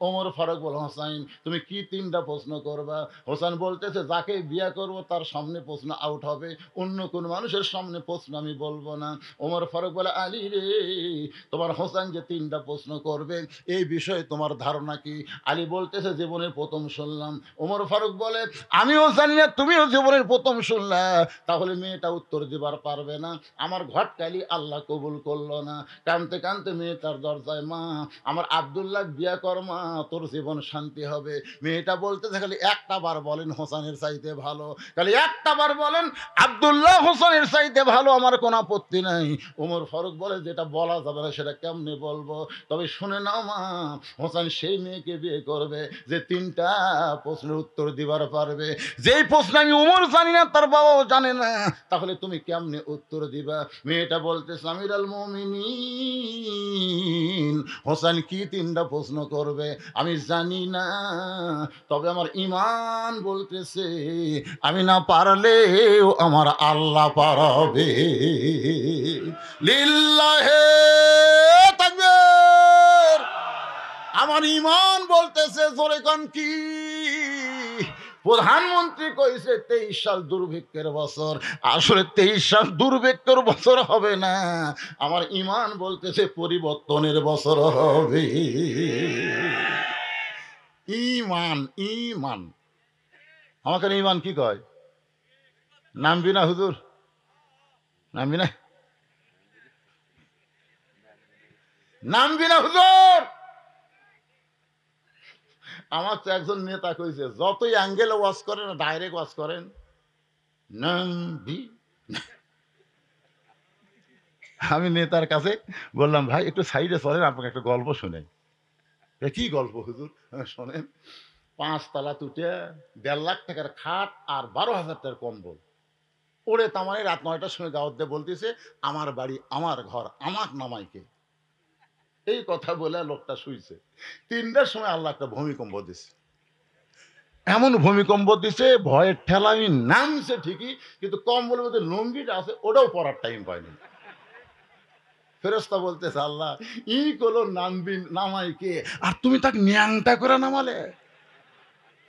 ওমর ফারুক বল, হোসাইন তুমি কি 3টা প্রশ্ন করবা? হোসেন বলতেছে, যাকে বিয়ে করব তার সামনে প্রশ্ন আউট হবে, অন্য কোন মানুষের সামনে প্রশ্ন আমি বলবো না। ওমর ফারুক বলে, আলী রে, তোমার হোসেন যে 3টা প্রশ্ন করবে এই বিষয়ে তোমার ধারণা কি? আলী বলতেছে, জীবনের প্রথম শুনলাম। ওমর ফারুক বলে, আমিও জানি না, তুমিও জীবনের প্রথম শুনলা, তাহলে মেয়েটা উত্তর দিবার পারবে না। আমার ঘটকালি আল্লাহ কবুল করলো না। কানতে কানতে মেয়েটার দরজায়, মা আমার আব্দুল্লাহ বিয়া কর মা, তোর জীবন শান্তি হবে। মেয়েটা বলতেছে, খালি একটা বার বলেন হোসেনের চাইতে ভালো, খালি একটা বার বলেন আব্দুল্লাহ হোসেনের চাইতে ভালো, আমার কোনো আপত্তি নাই। ওমর ফারুক বলে, যেটা বলা যাবে না সেটা কেমনে বলবো, তবে শুনে নাও মা, হোসেন সেই মেয়েকে বিয়ে করবে যে 3টা প্রশ্নের উত্তর দিবার পারবে। যেই প্রশ্ন আমি উমর জানি না, তার বাবাও জানে না, তাহলে তুমি কেমনে উত্তর দিবা? মেয়েটা বলতেছে, আমির আল মুমিনিন, হোসেন কি 3টা প্রশ্ন করবে আমি জানি না, তবে আমার ঈমান বলতেছে আমি না পারলেও আমার আল্লাহ পারবে। লিল্লাহে তাকবীর। আমার ঈমান বলতেছে, জোরে কোন কি? প্রধানমন্ত্রী কইছে 23 সাল দুর্ভিক্ষের বছর, আসলে 23 সাল দুর্ভিক্ষের বছর হবে না, আমার ঈমান বলতেছে পরিবর্তনের বছর হবে। ঈমান, ঈমান। আমাকে ঈমান কি কয়? নামবি না হুজুর? নামবি না? নামবি না হুজুর? আমার তো একজন নেতা কইছে, যতই অ্যাঙ্গেলে ওয়াজ করেন ডাইরেক্ট ওয়াজ করেন, নামবি। আমি নেতার কাছে বললাম, ভাই একটু সাইডে চলেন, আপনাকে একটা গল্প শোনাই। কি গল্প হুজুর? শোনেন। 5 তলা তুটে 1.5 লাখ টাকার খাট আর 12,000 টাকার কম্বল ওরে তামানে রাত 9টার সময় দাওয়াত দিয়ে বলতেছে, আমার বাড়ি আমার ঘর আমার নামাইকে। এই কথা বলে লোকটা শুইছে। 3টার সময় আল্লাহ একটা ভূমিকম্প দিছে। এমন ভূমিকম্প দিছে, ভয়ের ঠেলা আমি নামছে ঠিকই, কিন্তু কম্বলের মধ্যে লুঙ্গিটা আছে ওটাও পরার টাইম পায়নি। ফেরেশতা বলতেছে, আল্লাহ ই কলো নামবি নামাইকে, আর তুমি তাকে ন্যাংটা করে নামালে।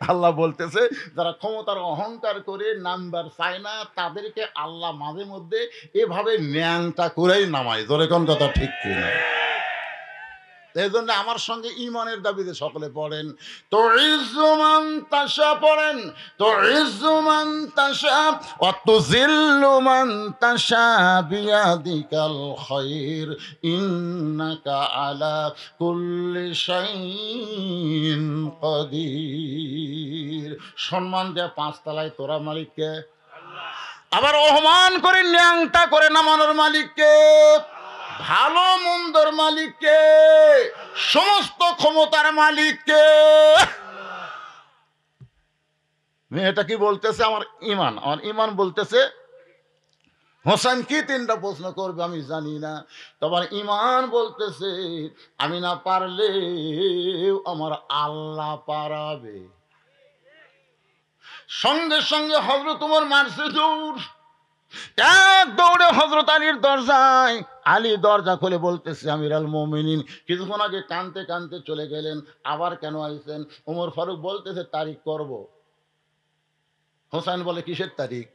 আল্লাহ বলতেছে, যারা ক্ষমতার অহংকার করে নাম্বার চায় না তাদেরকে আল্লাহ মাঝে মধ্যে এভাবে ন্যাংটা করেই নামায়। জোরে কোন কথা ঠিক কিনা? এই জন্য আমার সঙ্গে ইমানের দাবিতে সকলে পড়েন, তো ইজ্জুমান তাশা পড়েন, তো ইজ্জুমান তাশা অত জিল্লুমান তাশা বিয়াদিকাল খায়র ইন্নাকা আলা কুল্লি শাইইন কাদির। সম্মান দেয়া 5 তলায় তোরা মালিককে, আবার অপমান করে ন্যাংটা করে নামানোর মালিককে, ভালো মন্দর মালিককে, সমস্ত ক্ষমতার মালিককে। মেয়েটা কি বলতেছে? আমার ইমান বলতেছে, হোসেন কি তিনটা প্রশ্ন করবে আমি জানি না। তোমার ইমান বলতেছে আমি না পারলে আমার আল্লাহ পারাবে। সঙ্গে সঙ্গে হযরত ওমর মারছে দৌড়, এক দৌড়ে হযরত আলীর দরজায়। আলী দরজা খুলে বলতেছে আমিরুল মুমিনিন। কিছুক্ষণ আগে কানতে কানতে চলে গেলেন, আবার কেন আইছেন? ওমর ফারুক বলতেছে তারিখ করব। হোসেন বলে কিসের তারিখ?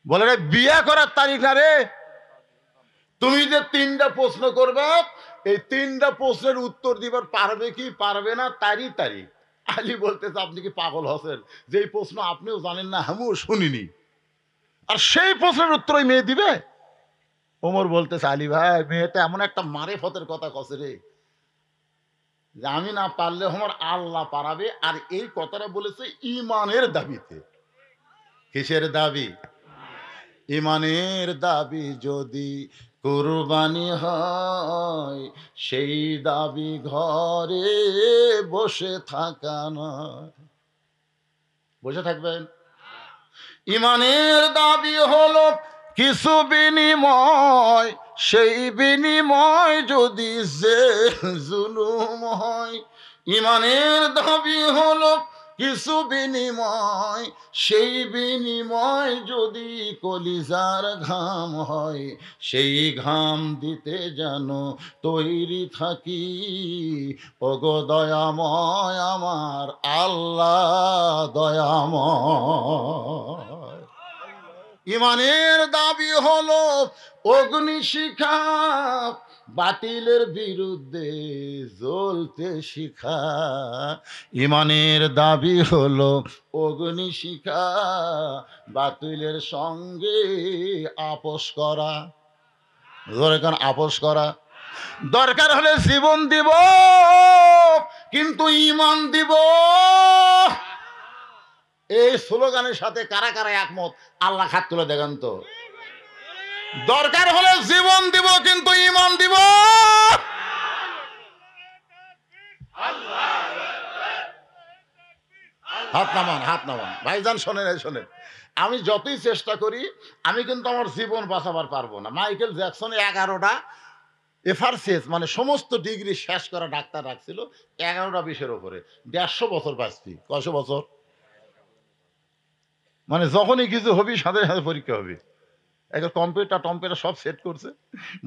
বলে রে বিয়ে করার তারিখ না রে, তুমি যে তিনটা প্রশ্ন করবে এই তিনটা প্রশ্নের উত্তর দিবার পারবে কি পারবে না তারই তারিখ। আলী বলতেছে আপনি কি পাগল হচ্ছেন? যেই প্রশ্ন আপনিও জানেন না আমিও শুনিনি, আর সেই প্রশ্নের উত্তর ওই মেয়ে দিবে? ওমর বলতেছে আলী ভাই মেয়েটা এমন একটা মারেফতের কথা কছে রে যে আমি না পারলে আমার আল্লাহ পারাবে। আর এই কথাটা বলেছে ইমানের দাবিতে। কিসের দাবি? ইমানের দাবি যদি কুরবানি হয় সেই দাবি ঘরে বসে থাকা নয়। বসে থাকবেন? ইমানের দাবি হলো কিছু বিনিময়, সেই বিনিময় যদি জুলুম হয়। ইমানের দাবি হলো কিছু বিনিময়, সেই বিনিময় যদি কলিজার ঘাম হয়। সেই ঘাম দিতে যেন তৈরি থাকি ওগো দয়াময় আমার আল্লাহ দয়াময়। ইমানের দাবি হলো অগ্নিশিখা, বাতিলের বিরুদ্ধে জ্বলতে শিখা। ইমানের দাবি হলো অগ্নিশিখা, বাতিলের সঙ্গে আপোষ করা। জোরে কান আপোষ করা। দরকার হলে জীবন দিব কিন্তু ইমান দিব। এই স্লোগানের সাথে কারা কারা একমত আল্লাহ হাত তুলে দেখেন তো। দরকার হলে জীবন দিব কিন্তু ইমান দিব। হাত নামান, হাত নামান ভাইজান। শোনেন শোনেন, আমি যতই চেষ্টা করি আমি কিন্তু আমার জীবন বাঁচাবার পারবো না। মাইকেল জ্যাকসনে 11টা এফআরসিএস মানে সমস্ত ডিগ্রি শেষ করা ডাক্তার রাখছিল, 11টা বিষয়ের উপরে 150 বছর বাঁচবি। কয়শো বছর? মানে যখনই কিছু হবি সাথে সাথে পরীক্ষা হবে। একটা কম্পিউটার সব সেট করছে,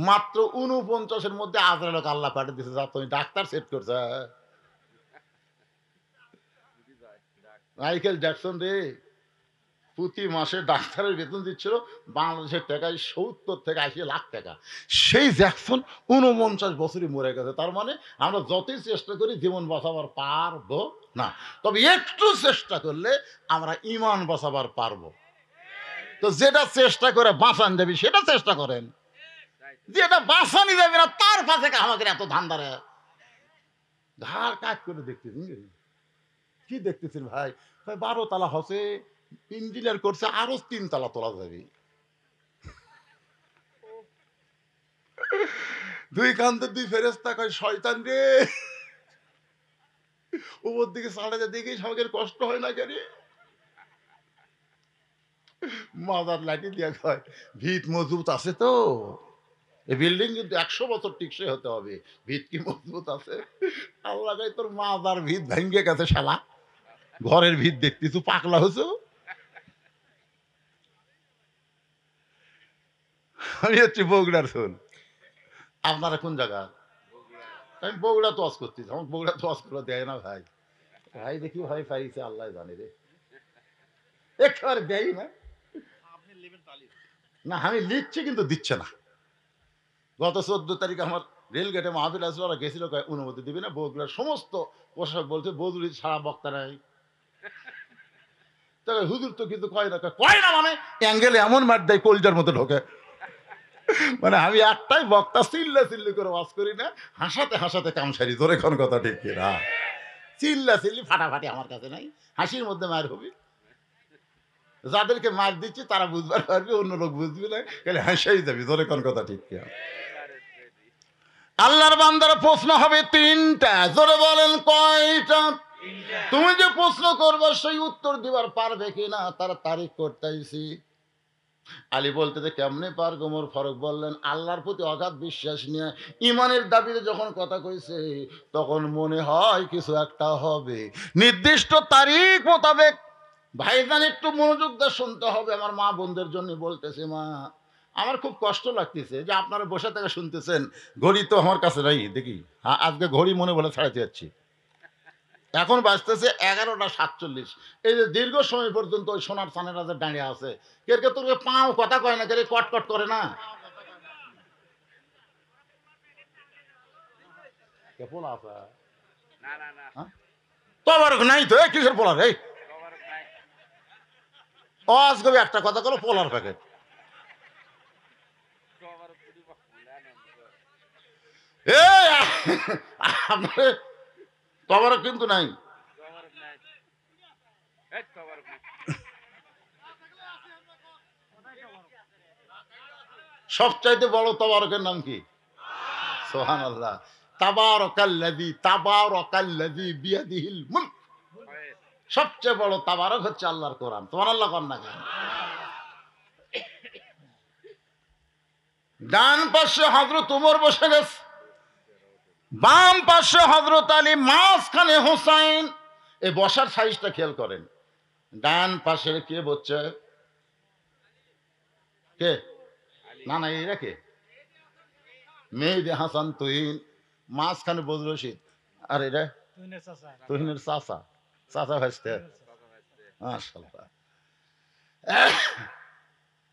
মাত্র 49-এর মধ্যে আজরাইলকে আল্লাহ পাঠিয়ে দিয়েছে যা তুমি ডাক্তার সেট করছে। মাইকেল জ্যাকসন রে প্রতি মাসে ডাক্তারের বেতন দিচ্ছিল বাংলাদেশের টাকায় 70 থেকে 80 লাখ টাকা। সেই জ্যাকসন 49 বছরই মরে গেছে। তার মানে আমরা যতই চেষ্টা করি জীবন বাঁচাবার পারবো না, তবে একটু চেষ্টা করলে আমরা ইমান বাঁচাবার পারবো। তো যেটা চেষ্টা করে বাঁচান যাবি সেটা চেষ্টা করেন, যেটা বাঁচানি যাবে না তার পাশে আমাদের এত ধান্দারে ঘাড় কাজ করে দেখতেছেন। কি দেখতেছেন ভাই? 12 তালা হসে ইঞ্জিনিয়ার করছে, আরো 3 তালা তোলা যাবে। দুই কান্তে দুই ফেরেস্তা কয় শয়তান রে উপর দিকে চালাতে দেখি সবাইকে কষ্ট হয় না কেন? মাজার লাঠি দিয়া কয় ভিত মজবুত আছে তো। এই বিল্ডিং কিন্তু 100 বছর টিকসই হতে হবে, ভিত কি মজবুত আছে? আল্লাহ কয় তোর মাজার ভিত ভেঙ্গে গেছে শালা, ঘরের ভিত দেখতেছ পাকলা হয়েছ। আমি হচ্ছি বগুড়ার শোন। আপনারা কোন জায়গা? আমি বগুড়া তোয়াজ করতেছি। আমার বগুড়া তোয়াজ করে দেয় না ভাই। ভাই দেখি ভাই পাইছে আল্লাহ জানে রে, একেবারে দেয় না। না আমি লিখছি কিন্তু দিচ্ছে না। গত 14 তারিখ আমার রেলগেটে মাহফিল আসলো, ওরা গেছিল অনুমতি দিবি না। বগুড়ার সমস্ত প্রশাসক বলছে বদুরি ছাড়া বক্তা নাই। তবে হুজুর তো কিন্তু কয় না মানে অ্যাঙ্গেলে এমন মার দেয় কলজার মতো ঢোকে। মানে আমি একটাই বক্তা, চিল্লা চিল্লি করে ওয়াজ করি না, হাসাতে হাসাতে কাম সারি। ধরে কোন কথা ঠিক কিনা? চিল্লা চিল্লি ফাটাফাটি আমার কাছে নাই, হাসির মধ্যে মার হবি। যাদেরকে মার দিচ্ছি তারা বুঝবার পারবি, অন্য লোক বুঝবি না, তাহলে হাসাই যাবি। ধরে কোন কথা ঠিক কিনা? আল্লাহর বান্দার প্রশ্ন হবে 3টা। জোরে বলেন কয়টা? তুমি যে প্রশ্ন করবে সেই উত্তর দিবার পারবে কিনা তার তারিখ করতেছি। আলী বলতে যে কেমনে পার গোমর ফারুক বললেন আল্লাহর প্রতি অগাধ বিশ্বাস নিয়ে ইমানের দাবিতে যখন কথা কইছে তখন মনে হয় কিছু একটা হবে, নির্দিষ্ট তারিখ মোতাবেক। ভাইজান একটু মনোযোগ দিয়ে শুনতে হবে, আমার মা বোনদের জন্য বলতেছে। মা, আমার খুব কষ্ট লাগতেছে যে আপনারা বসে থেকে শুনতেছেন, ঘড়ি তো আমার কাছে নাই, দেখি হ্যাঁ আজকে ঘড়ি মনে বলে ছাড়াতে যাচ্ছি, এখন বাজতেছে 11:47। এই যে দীর্ঘ সময় পর্যন্ত ওই সোনার চানেরা যে দাঁড়িয়ে আছে, কে তোর পাও কথা কয় না, কে কটকট করে না, কে পোলা আছে হ্যাঁ? তবারক নাই তো, এই কিসের পোলার, এই আজকে একটা কথা করো পোলার প্যাকেট। এই আপনার তবারক কিন্তু নাই। সবচাইতে বড় তবারকের নাম কি? সুবহানাল্লাহ। তাবারাকাল্লাযী বিয়াদিহিল মুলক। সবচেয়ে বড় তাবারক হচ্ছে আল্লাহর কোরআন। সুবহানাল্লাহ কর না কেন? ডান পাশে হযরত ওমর বসে গেছে, বাম পাশে হযরত আলী, মাঝখানে হোসাইন। এই বসার সাইজটা খেয়াল করেন। ডান পাশে কে বসছে? কে? না না, এরা কে? মেহেদী হাসান তুহিন, মাঝখানে বজলুর রশিদ, আর এটা তুহিনের চাচা, চাচা ভাসতে। মাশাআল্লাহ,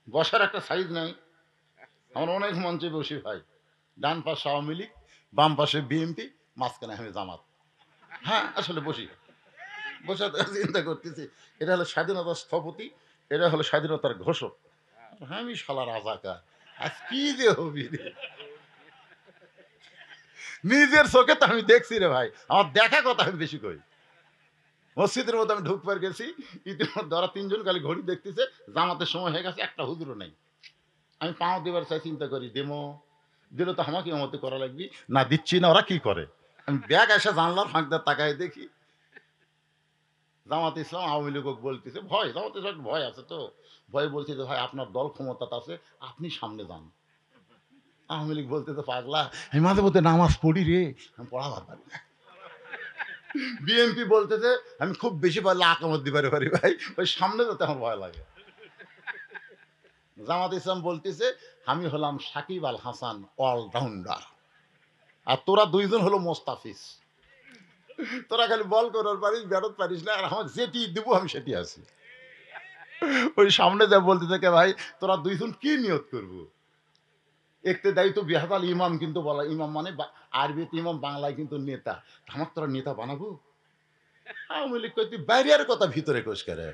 বসার একটা সাইজ নাই। আমার অনেক মঞ্চে বসি ভাই, ডান পাশে আওয়ামী লীগ, বাম পাশে বিএনপি, মাঝখানে আমি জামাত। হ্যাঁ আসলে বসি, বসে চিন্তা করতেছি, এটা হলো স্বাধীনতার স্থপতি, এটা হলো স্বাধীনতার ঘোষক। হ্যাঁ আমি শালা রাজাকার, আজ কি যে হবি রে, নিজের চোখে তো আমি দেখছি রে ভাই, আমার দেখা কথা আমি বেশি কই। মসজিদের মধ্যে আমি ঢুকবার গেছি, ইতিমধ্যে ওরা তিনজন খালি ঘড়ি দেখতেছে, জামাতের সময় হয়ে গেছে, একটা হুজুরও নাই। আমি পাও দেবার চাই, চিন্তা করি দেমো, দিলে তো আমাকে মতো করা লাগবে, না দিচ্ছি না, ওরা কি করে। আমি ব্যাগ এসে জানলার ফাঁকদার তাকায় দেখি জামাত ইসলাম আওয়ামী লীগ বলতেছে, ভয়, জামাত ইসলাম ভয় আছে তো, ভয় বলছে যে ভাই আপনার দল ক্ষমতা আছে, আপনি সামনে যান। আওয়ামী লীগ বলতেছে পাগলা, আমি মাঝে মধ্যে নামাজ পড়ি রে, আমি পড়াবার পারি না। বিএনপি বলতেছে আমি খুব বেশি পারলে আকামত দিতে পারি ভাই, ওই সামনে যেতে আমার ভয় লাগে। জামাত ইসলাম বলতেছে আমি হলাম সাকিব আল হাসান অলরাউন্ডার, আর তোরা দুইজন হলো মোস্তাফিজ, তোরা খালি বল করার পারিস, ব্যাটত পারিস না, আর আমার যেটি দিব আমি সেটি আছি। ওই সামনে যা বলতে থাকে ভাই তোরা দুইজন কি নিয়ত করবো, একতে দায়িত্ব বিহাতাল ইমাম, কিন্তু বলা ইমাম মানে আরবিতে ইমাম, বাংলায় কিন্তু নেতা, আমার তোরা নেতা বানাবো। আওয়ামী লীগ কই তুই বাইরের কথা ভিতরে কোষ করে,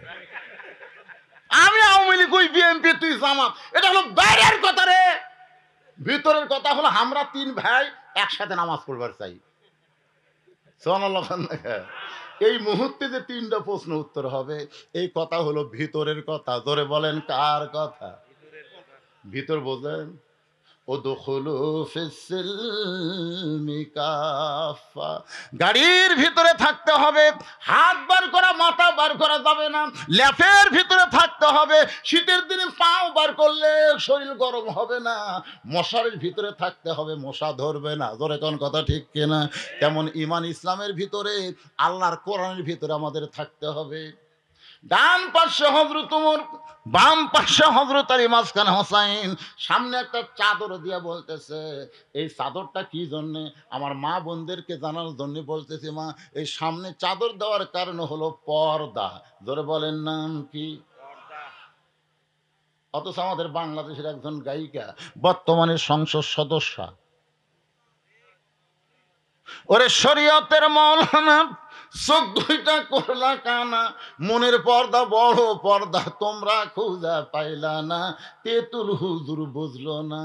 আমি আওয়ামী লীগ ওই বিএনপি তুই জামাত, এটা হলো বাইরের কথা রে, ভিতরের কথা হলো আমরা তিন ভাই একসাথে নামাজ পড়বার চাই। সুবহানাল্লাহ। এই মুহূর্তে যে তিনটা প্রশ্ন উত্তর হবে, এই কথা হলো ভিতরের কথা। ধরে বলেন কার কথা? ভিতর বোঝেন, গাড়ির ভিতরে থাকতে হবে, হাত বার করা মাথা বার করা যাবে না, ল্যাপের ভিতরে থাকতে হবে, শীতের দিনে পাও বার করলে শরীর গরম হবে না, মশারির ভিতরে থাকতে হবে, মশা ধরবে না। ধরে কোন কথা ঠিক কিনা? তেমন ঈমান ইসলামের ভিতরে, আল্লাহর কোরআনের ভিতরে আমাদের থাকতে হবে। ডান পাশে হযরত ওমর, বাম পাশে হযরত আলী, মাঝখানে হোসাইন। সামনে একটা চাদর দিয়া বলতেছে, এই চাদরটা কি জন্য? আমার মা বোনদেরকে জানানোর জন্য বলতেছি। মা, এই সামনে চাদর দেওয়ার কারণ হলো পর্দা। ধরে বলেন নাম কি? অথচ আমাদের বাংলাদেশের একজন গায়িকা, বর্তমানে সংসদ সদস্য, ওরে শরীয়তের মৌলানা, চোখ দুইটা করলা কানা, মনের পর্দা বড় পর্দা তোমরা খুঁজা পাইলা না, তেতুল হুজুর বুঝলো না।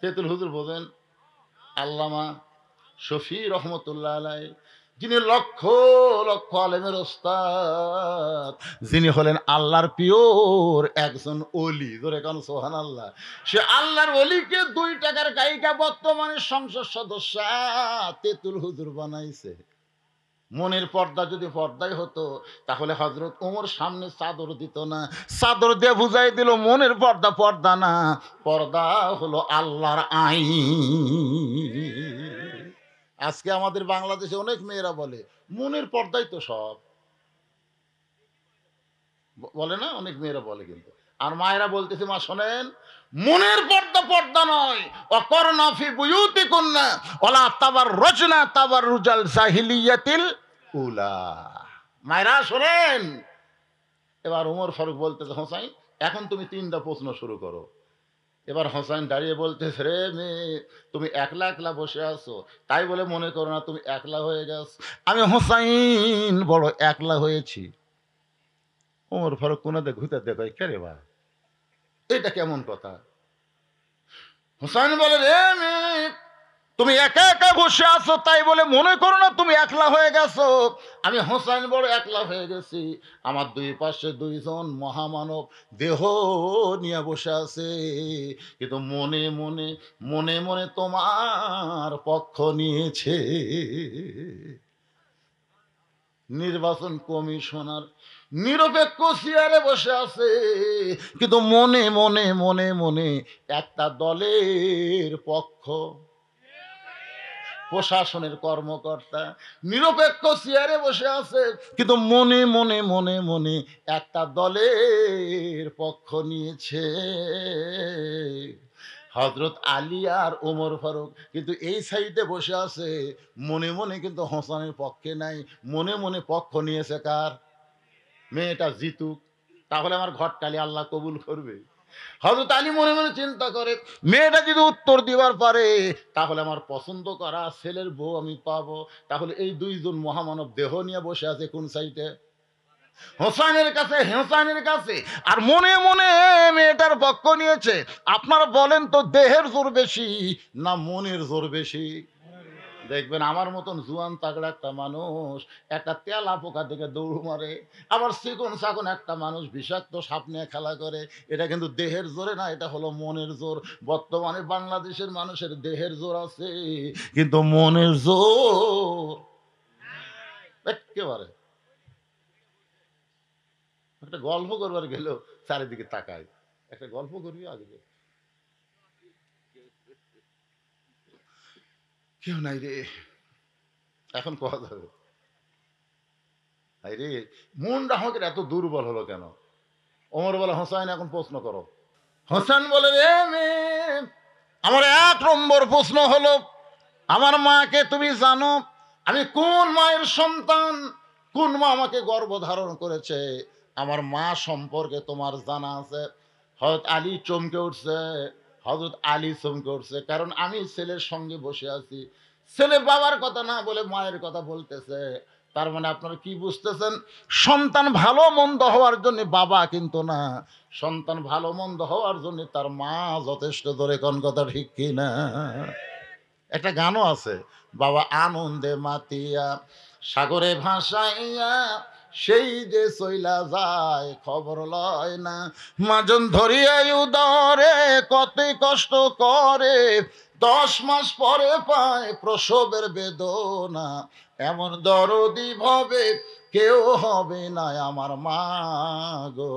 তেতুল হুজুর বোঝেন? আল্লামা শফি রহমতুল্লাহ আলাই, যিনি লক্ষ লক্ষ আলেমের ওস্তাদ, যিনি হলেন আল্লাহর পিওর একজন ওলি। ধরে কেন সুবহানাল্লাহ। সে আল্লাহর ওলিকে 2 টাকার গায়িকা বর্তমানে সংসদ সদস্য তেতুল হুজুর বানাইছে। মনের পর্দা যদি পর্দাই হতো তাহলে হযরত ওমর সামনে চাদর দিত না, চাদর দিয়ে বুঝাই দিল মনের পর্দা পর্দা না, পর্দা হলো আল্লাহর আইন। আজকে আমাদের বাংলাদেশে অনেক মেয়েরা বলে মনের পর্দাই তো সব, বলে না, অনেক মেয়েরা বলে। কিন্তু আর মায়েরা বলতেছে, মা শোনেন, মনের পর্দা পর্দা নয়, অকরনা ফি বুয়ুতিকুন্না ওয়ালা তাবাররুজনা তাবাররুজাল জাহিলিয়াতিল উলা। মায়েরা শোনেন। এবার ওমর ফারুক বলতেছে, হোসাইন এখন তুমি 3টা প্রশ্ন শুরু করো। এবার হোসাইন দাঁড়িয়ে বলতেছে, রে মেয়ে, তুমি একলা একলা বসে আছো, তাই বলে মনে করো না তুমি একলা হয়ে গেছো। আমি হোসাইন বড় একলা হয়েছি। ওমর ফারুক কোনাতে ঘুরতে দেখো, কে রে বা, এটা কেমন কথা? হোসাইন বলে, রে মেয়ে, তুমি একা একা বসে আছো, তাই বলে মনে করো না তুমি একলা হয়ে গেছো। আমি হোসাইন বড় একলা হয়ে গেছি। আমার দুই পাশে 2জন মহামানব দেহ নিয়ে বসে আছে, কিন্তু মনে মনে মনে মনে তোমার পক্ষ নিয়েছে। নির্বাচন কমিশনার নিরপেক্ষ চেয়ারে বসে আছে, কিন্তু মনে মনে মনে মনে একটা দলের পক্ষ। প্রশাসনের কর্মকর্তা নিরপেক্ষ চেয়ারে বসে আছে, কিন্তু মনে মনে মনে মনে একটা দলের পক্ষ নিয়েছে। হযরত আলী আর ওমর ফারুক কিন্তু এই সাইডে বসে আছে, মনে মনে কিন্তু হোসেনের পক্ষে নাই, মনে মনে পক্ষ নিয়েছে কার? মেয়েটা জিতুক, তাহলে আমার ঘটকালি আল্লাহ কবুল করবে। হযরত আলী মনে মনে চিন্তা করে, মেয়েটা যদি উত্তর দিবার পারে তাহলে আমার পছন্দ করা ছেলের বউ আমি পাবো। তাহলে এই 2জন মহামানব দেহ নিয়ে বসে আছে কোন সাইডে? হোসাইনের কাছে, হোসাইনের কাছে। আর মনে মনে মেয়েটার পক্ষ নিয়েছে। আপনারা বলেন তো, দেহের জোর বেশি না মনের জোর বেশি? দেখবেন আমার মতন জুয়ান তাগড়া একটা মানুষ একটা তেলা পোকা থেকে দৌড় মারে, আবার চিকন চাকন একটা মানুষ বিষাক্ত সাপ নিয়ে খেলা করে। এটা কিন্তু দেহের জোরে না, এটা হলো মনের জোর। বর্তমানে বাংলাদেশের মানুষের দেহের জোর আছে, কিন্তু মনের জোর একেবারে। একটা গল্প করবার গেল চারিদিকে তাকায়, একটা গল্প করবি আগে, কেউ নাই রে, এখন কথা যাবে। রে মনটা আমাদের এত দুর্বল হলো কেন? ওমর বলে, হোসাইন এখন প্রশ্ন করো। হোসেন বলে, রে মেয়ে, আমার 1 নম্বর প্রশ্ন হলো, আমার মাকে তুমি জানো? আমি কোন মায়ের সন্তান? কোন মা আমাকে গর্ভধারণ করেছে? আমার মা সম্পর্কে তোমার জানা আছে? হযরত আলী চমকে উঠছে, হযরত আলী চমকে উঠছে, কারণ আমি ছেলের সঙ্গে বসে আছি। ছেলে বাবার কথা না বলে মায়ের কথা বলতেছে। তার মানে আপনারা কি বুঝতেছেন? সন্তান ভালো মন্দ হওয়ার জন্য বাবা কিন্তু না, সন্তান ভালো মন্দ হওয়ার জন্য তার মা যথেষ্ট। ধরে কোন কথা ঠিক কি না? একটা গানও আছে, বাবা আনন্দে মাতিয়া সাগরে ভাসাইয়া সেই যে চইলা যায় খবর লয় না, মাজন ধরিয়াই উদরে কতই কষ্ট করে, 10 মাস পরে পায় প্রসবের বেদনা, এমন দরদি ভবে কেউ হবে না আমার মা গো।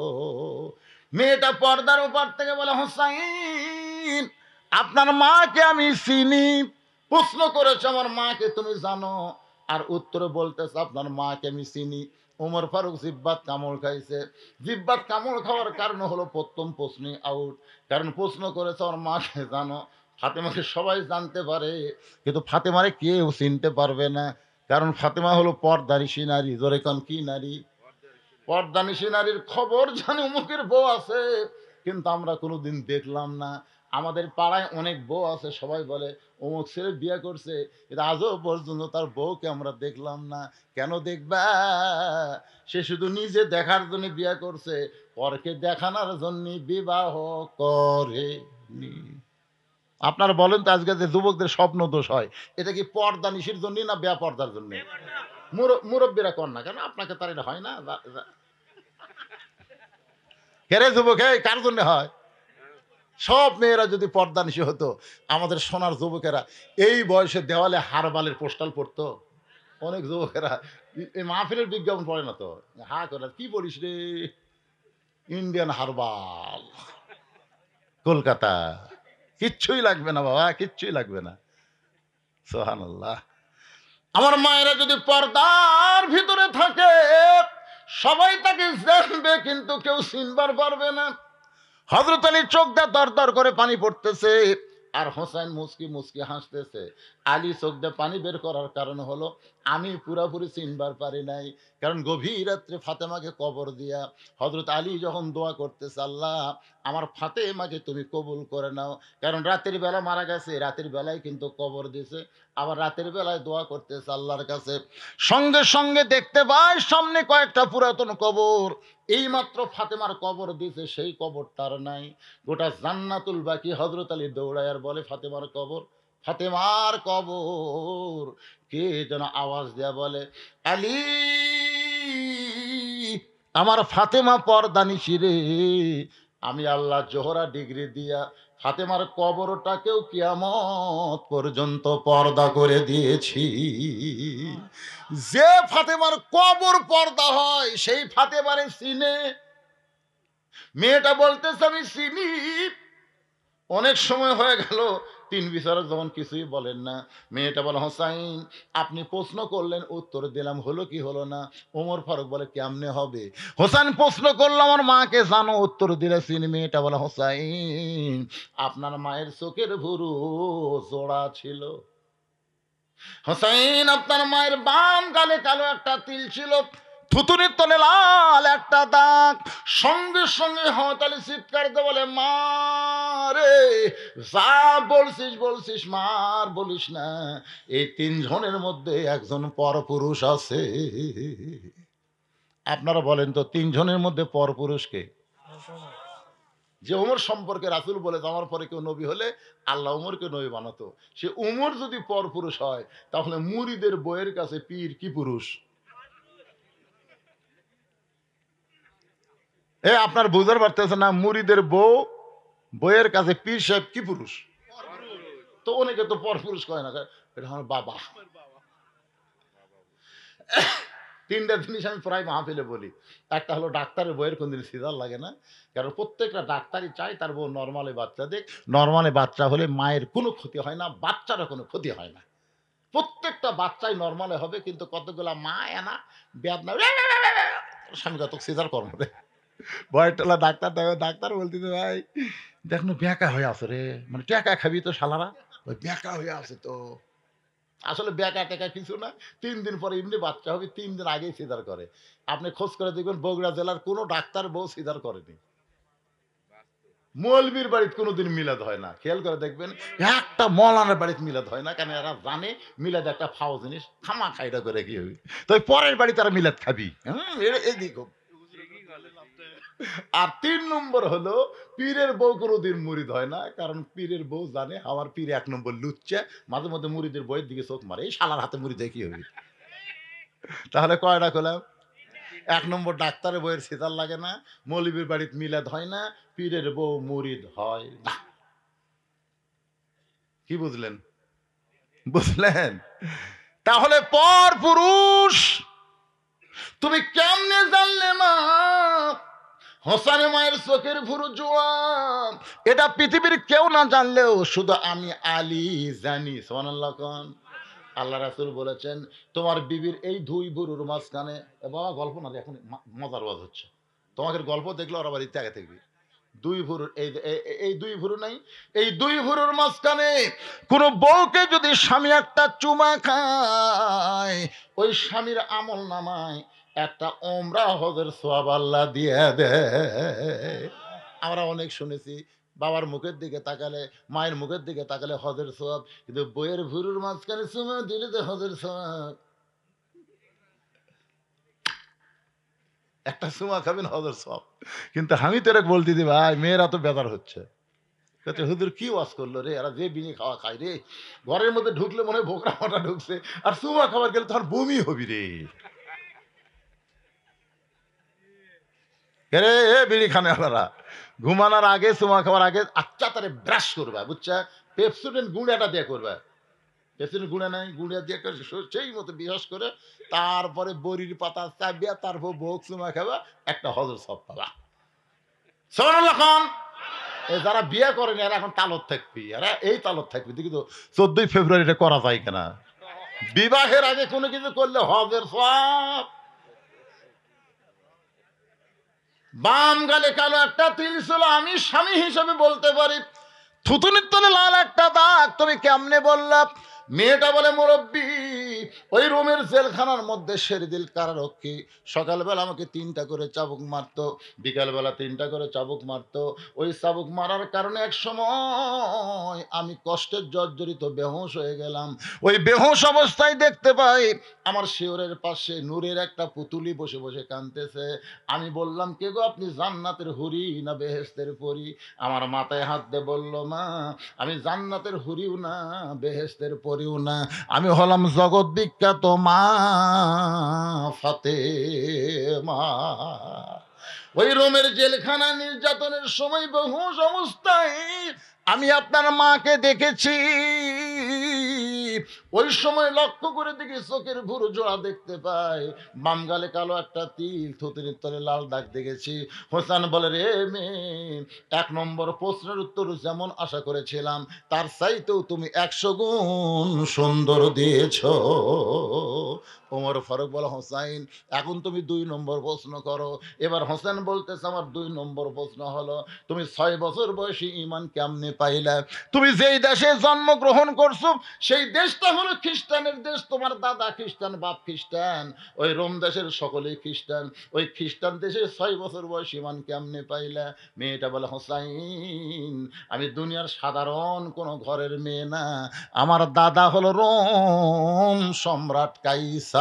মেয়েটা পর্দার উপর থেকে বলে, হোসাইন আপনার মাকে আমি চিনি। প্রশ্ন করেছে, আমার মাকে তুমি জানো? আর উত্তরে বলতেছে, আপনার মাকে আমি চিনি। ওমর ফারুক জিব্বাত কামড় খাইছে। জিব্বাত কামড় খাওয়ার কারণ হলো প্রথম প্রশ্নে আউট। কারণ প্রশ্ন করেছে আমার মাকে জানো? ফাতেমাকে সবাই জানতে পারে, কিন্তু ফাতেমারে কেউ চিনতে পারবে না, কারণ ফাতেমা হলো পর্দানিশী নারী। জোরে কোন কি নারী? পর্দানিশী নারীর খবর জানি অমুকের বউ আছে, কিন্তু আমরা কোনোদিন দেখলাম না। আমাদের পাড়ায় অনেক বউ আছে, সবাই বলে অমুক ছেলে বিয়ে করছে, কিন্তু আজও পর্যন্ত তার বউকে আমরা দেখলাম না। কেন দেখবা? সে শুধু নিজে দেখার জন্য বিয়ে করছে, পরকে দেখানোর জন্য বিবাহ করেনি। আপনারা বলেন তো, আজকে যে যুবকদের স্বপ্ন দোষ হয়, এটা কি পর্দানিশীর জন্য না বেপর্দার জন্য? মুরব্বীরা কর না কেন? আপনাকে তার এটা হয় না? কেরে যুবক, কার জন্য হয়? সব মেয়েরা যদি পর্দানিশী হতো, আমাদের সোনার যুবকেরা এই বয়সে দেওয়ালে হারবালের পোস্টাল পড়তো? অনেক যুবকেরা এই মাহফিলের বিজ্ঞাপন পড়ে না তো, হা করে কি পড়িস রে, ইন্ডিয়ান হারবাল কলকাতা, কিচ্ছুই লাগবে না বাবা, কিচ্ছুই লাগবে না। সুবহানাল্লাহ। আমার মায়েরা যদি পর্দার ভিতরে থাকে সবাই তাকে জানবে কিন্তু কেউ চিনবার পারবে না। হযরত আলীর চোখ দিয়ে দর দর করে পানি পড়তেছে, আর হোসেন মুস্কি মুস্কি হাসতেছে। আলী চোখ দিয়ে পানি বের করার কারণ হলো আমি পুরাপুরি চিনবার পারি নাই, কারণ গভীর রাত্রে ফাতেমাকে কবর দিয়া হযরত আলী যখন দোয়া করতেছে, আল্লাহ আমার ফাতেমাকে তুমি কবুল করে নাও, কারণ রাতের বেলা মারা গেছে, রাতের বেলায় কিন্তু কবর দিছে, আবার রাতের বেলায় দোয়া করতেছে আল্লাহর কাছে। সঙ্গে সঙ্গে দেখতে পাই সামনে কয়েকটা পুরাতন কবর, এইমাত্র ফাতেমার কবর দিয়েছে, সেই কবরটার নাই। গোটা জান্নাতুল বাকি হযরত আলী দৌড়ায় আর বলে ফাতেমার কবর, ফাতেমার কবর। কে যেন আওয়াজ দেয়া বলে, আলী আমার ফাতেমা পর্দানিশি রে, আমি আল্লাহ জোহরা ডিগ্রি দিয়া ফাতেমার কবরটাকেও কিয়ামত পর্যন্ত পর্দা করে দিয়েছি। যে ফাতেমার কবর পর্দা হয় সেই ফাতেমারে চিনে। মেয়েটা বলতেছে আমি চিনি। অনেক সময় হয়ে গেল, তিন বিচারক যখন কিছুই বলেন না, মেয়েটা বলে হোসাইন আপনি প্রশ্ন করলেন উত্তর দিলাম, হলো কি হলো না? ওমর ফারুক বলে কেমনে হবে? হোসাইন প্রশ্ন করলো আমার মাকে জানো? উত্তর দিলে চিনি। মেয়েটা বলে হোসাইন আপনার মায়ের চোখের ভুরু জোড়া ছিল। হোসাইন আপনার মায়ের বাম গালে কালো একটা তিল ছিল, থুতুনির তলে লাল একটা দাগ। সঙ্গে সঙ্গে হতালি চিৎকার দিয়ে বলে মা রে, যা বলছিস বলছিস, মার বলিস না, এই তিনজনের মধ্যে একজন পরপুরুষ আছে। আপনারা বলেন তো তিনজনের মধ্যে পরপুরুষকে? যে উমর সম্পর্কে রাসূল বলেছে আমার পরে কেউ নবী হলে আল্লাহ উমরকে নবী বানাতো, সে উমর যদি পরপুরুষ হয় তাহলে মুরিদের বইয়ের কাছে পীর কি পুরুষ? আপনার বুঝতে পারতেছে না? মুরিদের বইয়ের কাছে পীর সাহেব কি পুরুষ? তো অনেকে তো পরপুরুষ কয় না, এটা আমার বাবা। তিনটা জিনিস আমি প্রায় মাহফিলে বলি। একটা হলো ডাক্তারের বইয়ের কোনদিন সিজার লাগে না, কারণ প্রত্যেকটা ডাক্তারই চায় তার বউ নর্মালি বাচ্চা দিক। নর্মালি বাচ্চা হলে মায়ের কোনো ক্ষতি হয় না, বাচ্চারও কোনো ক্ষতি হয় না। প্রত্যেকটা বাচ্চাই নর্মালে হবে, কিন্তু কতগুলা মা এনা বেদনা স্বামী কত সিজার কর্ম রে, বয়টালা ডাক্তার দেখো, ডাক্তার বলতেছে ভাই দেখো ব্যাকা হয়ে আছে রে, মানে ট্যাকা খাবি তো শালারা, ওই ব্যাকা হয়ে আছে তো। আসলে ব্যাকা টেকা কিছু না, 3 দিন পরে এমনি বাচ্চা হবে, 3 দিন আগেই সিজার করে। আপনি খোঁজ করে দেখবেন বগুড়া জেলার কোনো ডাক্তার বউ সিজার করেনি। মৌলবীর বাড়িতে কোনোদিন মিলাদ হয় না, খেয়াল করে দেখবেন একটা মৌলানার বাড়িতে মিলাদ হয় না, কারণ এরা জানে মিলাদ একটা ফাও জিনিস, খামা খাইটা করে কি হবে, তো পরের বাড়ি তারা মিলাদ খাবি। এদিক হোক। আর 3 নম্বর হলো পীরের বউ কোনোদিন মুরিদ হয় না, কারণ পীরের বউ জানে আমার পীর 1 নম্বর লুচ্চা, মাঝে মধ্যে মুরিদের বইয়ের দিকে চোখ মারে, এই শালার হাতে মুরিদ কি হবে। তাহলে কয়টা করলাম? 1 নম্বর ডাক্তারের বইয়ের সিজার লাগে না, মৌলবীর বাড়িতে মিলাদ হয় না, পীরের বউ মুরিদ হয় না। কি বুঝলেন? বুঝলেন? তাহলে পর পুরুষ তুমি কেমনে জানলে মা হোসেনের মায়ের চোখের ভুরু জোড়া? এটা পৃথিবীর কেউ না জানলেও শুধু আমি আলী জানি। সুবহানাল্লাহ কোন। আল্লাহ রাসূল বলেছেন তোমার বিবির এই দুই ভুরুর মাঝখানে, বাবা গল্প না, এখন মজার ওয়াজ হচ্ছে, তোমাদের গল্প দেখলে ওরা বাড়িতে আগে থাকবি। দুই ভুরুর এই দুই ভুরু নাই, এই দুই ভুরুর মাঝখানে কোন বউকে যদি স্বামী একটা চুমা খায়, ওই স্বামীর আমল নামায় একটা ওমরা হজের সওয়াব আল্লাহ দিয়ে দেয়। আমরা অনেক শুনেছি বাবার মুখের দিকে তাকালে, মায়ের মুখের দিকে তাকালে হজের সওয়াব, কিন্তু বইয়ের ভুরুর মাঝখানে চুমা দিলে যে হজের সওয়াব। একটা চুমা খাবেন হজের সওয়াব। কিন্তু আমি তো এরকম বলতে দি ভাই, মেয়েরা তো বেজার হচ্ছে, হুজুর কি ওয়াজ করলো রে, এরা যে বিনি খাওয়া খায় রে, ঘরের মধ্যে ঢুকলে মনে হয় ভোকরা মাটা ঢুকছে, আর চুমা খাবার গেলে তখন বমি হবি রে। রে বিড়ি খানে আপনারা ঘুমানোর আগে চুমা খাওয়ার আগে আচ্ছা তারে ব্রাশ করবা, বুঝছা, পেপসুডেন্ট গুঁড়াটা দিয়ে করবা, পেছনে গুঁড়া নাই, গুঁড়া দিয়ে একটা সেই মতো বিশ্বাস করে তারপরে বড়ির পাতা চাবিয়া তারপর ভোগ চুমা খাবা, একটা হজর সব পাবা। সুবহানাল্লাহ খান। এই যারা বিয়ে করেনি এরা এখন তালত থাকবি, এরা এই তালত থাকবি। দেখি তো 14 ফেব্রুয়ারি এটা করা যায় কিনা। বিবাহের আগে কোনো কিছু করলে হজের সব। বাম গালে কালো একটা তিল ছিল, আমি স্বামী হিসেবে বলতে পারি। থুতুনির তলে লাল একটা দাগ, তুমি কেমনে বললা? মেয়েটা বলে, মুরব্বী, ওই রুমের জেলখানার মধ্যে শেরদিল কারারক্ষী সকালবেলা আমাকে 3টা করে চাবুক মারতো, বিকালবেলা 3টা করে চাবুক মারতো। ওই চাবুক মারার কারণে এক সময় আমি কষ্টের জর্জরিত বেহুশ হয়ে গেলাম। ওই বেহুশ অবস্থায় দেখতে পাই আমার শিওরের পাশে নূরের একটা পুতুলি বসে বসে কাঁদতেছে। আমি বললাম, কে গো আপনি, জান্নাতের হুরি না বেহেশতের পরী? আমার মাথায় হাত দিয়ে বলল, মা আমি জান্নাতের হুরিও না বেহেশতের পরীও না, আমি হলাম জগৎ বিখ্যাত মা ফাতেমা। ওই রোমের জেলখানা নির্যাতনের সময় বেহুশ অবস্থায় আমি আপনার মাকে দেখেছি। ওই সময় লক্ষ্য করে দেখি চোখের ভুরু জোড়া দেখতে পাই, বাম গালে কালো একটা তিল, থুতনির তলে লাল দাগ দেখেছি। হোসেন বলে, রে মেয়ে, 1 নম্বর প্রশ্নের উত্তর যেমন আশা করেছিলাম তার চাইতেও তুমি 100 গুণ সুন্দর দিয়েছ। ওমর ফারুক বলে, হোসাইন এখন তুমি 2 নম্বর প্রশ্ন করো। এবার হোসেন বলতেছে, আমার 2 নম্বর প্রশ্ন হলো, তুমি 6 বছর বয়সী ঈমান কেমনে পাইলা? তুমি যেই দেশে জন্মগ্রহণ করছো সেই দেশটা হলো খ্রিস্টানের দেশ, তোমার দাদা খ্রিস্টান, বাপ খ্রিস্টান, ওই রোম দেশের সকলেই খ্রিস্টান। ওই খ্রিস্টান দেশে 6 বছর বয়স ঈমান কেমনে পাইলা? মেয়েটা বলে, হোসাইন আমি দুনিয়ার সাধারণ কোনো ঘরের মেয়ে না, আমার দাদা হলো রোম সম্রাট কাইসার।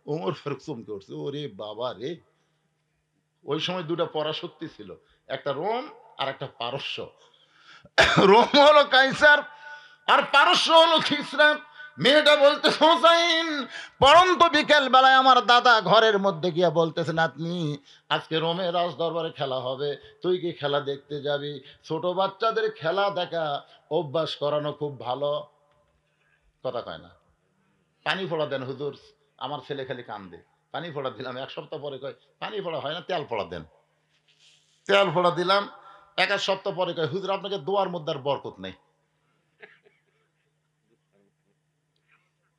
ওমর ফারুক চমকে উঠছে, ওরে বাবা রে। ওই সময় 2টা পরাশক্তি ছিল, একটা রোম আর একটা পারস্য। রোম হলো কাইসার আর পারস্য হলো খিসরা। মেয়েটা বলতে, হোসাইন পরন্ত বিকেল বেলায় আমার দাদা ঘরের মধ্যে গিয়া বলতেছে, নাতনি আজকে রোমের রাজ দরবারে খেলা হবে, তুই কি খেলা দেখতে যাবি? ছোট বাচ্চাদের খেলা দেখা অভ্যাস করানো খুব ভালো। কথা কয় না। পানি ফোড়া দেন হুজুর, আমার ছেলে খালি কান্দে। পানি ফোড়া দিলাম, 1 সপ্তাহ পরে কয় পানি ফোড়া হয় না, তেল ফোড়া দেন। তেল ফোড়া দিলাম, 1 সপ্তাহ পরে কয়, হুজুর আপনাকে দোয়ার মধ্যে আর বরকত নেই।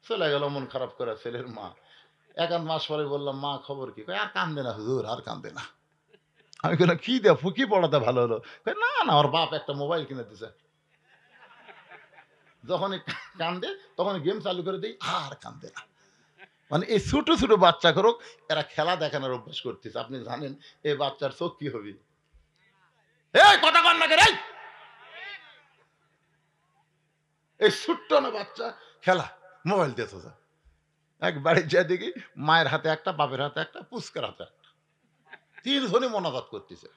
চলে গেল মন খারাপ করে ছেলের মা। 1 মাস পরে বললাম, মা খবর কি? কয় আর কান্দে না হুজুর, আর কান্দে না। আমি বললাম, কি দেয়া ফুকি পড়াতে ভালো হলো? কয় না না, ওর বাপ একটা মোবাইল কিনে দিছে, যখনই কান্দে তখন গেম চালু করে দিই, আর কান্দে না। মানে এই ছোট ছোট বাচ্চা করুক, এরা খেলা দেখানোর অভ্যাস করতেছে। আপনি জানেন এই বাচ্চার চোখ কি হবে? এই কথা কন না কে রে? এই ছোট্ট না বাচ্চা খেলা, মোবাইল দিয়েছে যা। এক বাড়ি যা দেখি মায়ের হাতে একটা, বাপের হাতে একটা, পুচকার হাতে একটা, 3 জনই মোনাজাত করতেছে।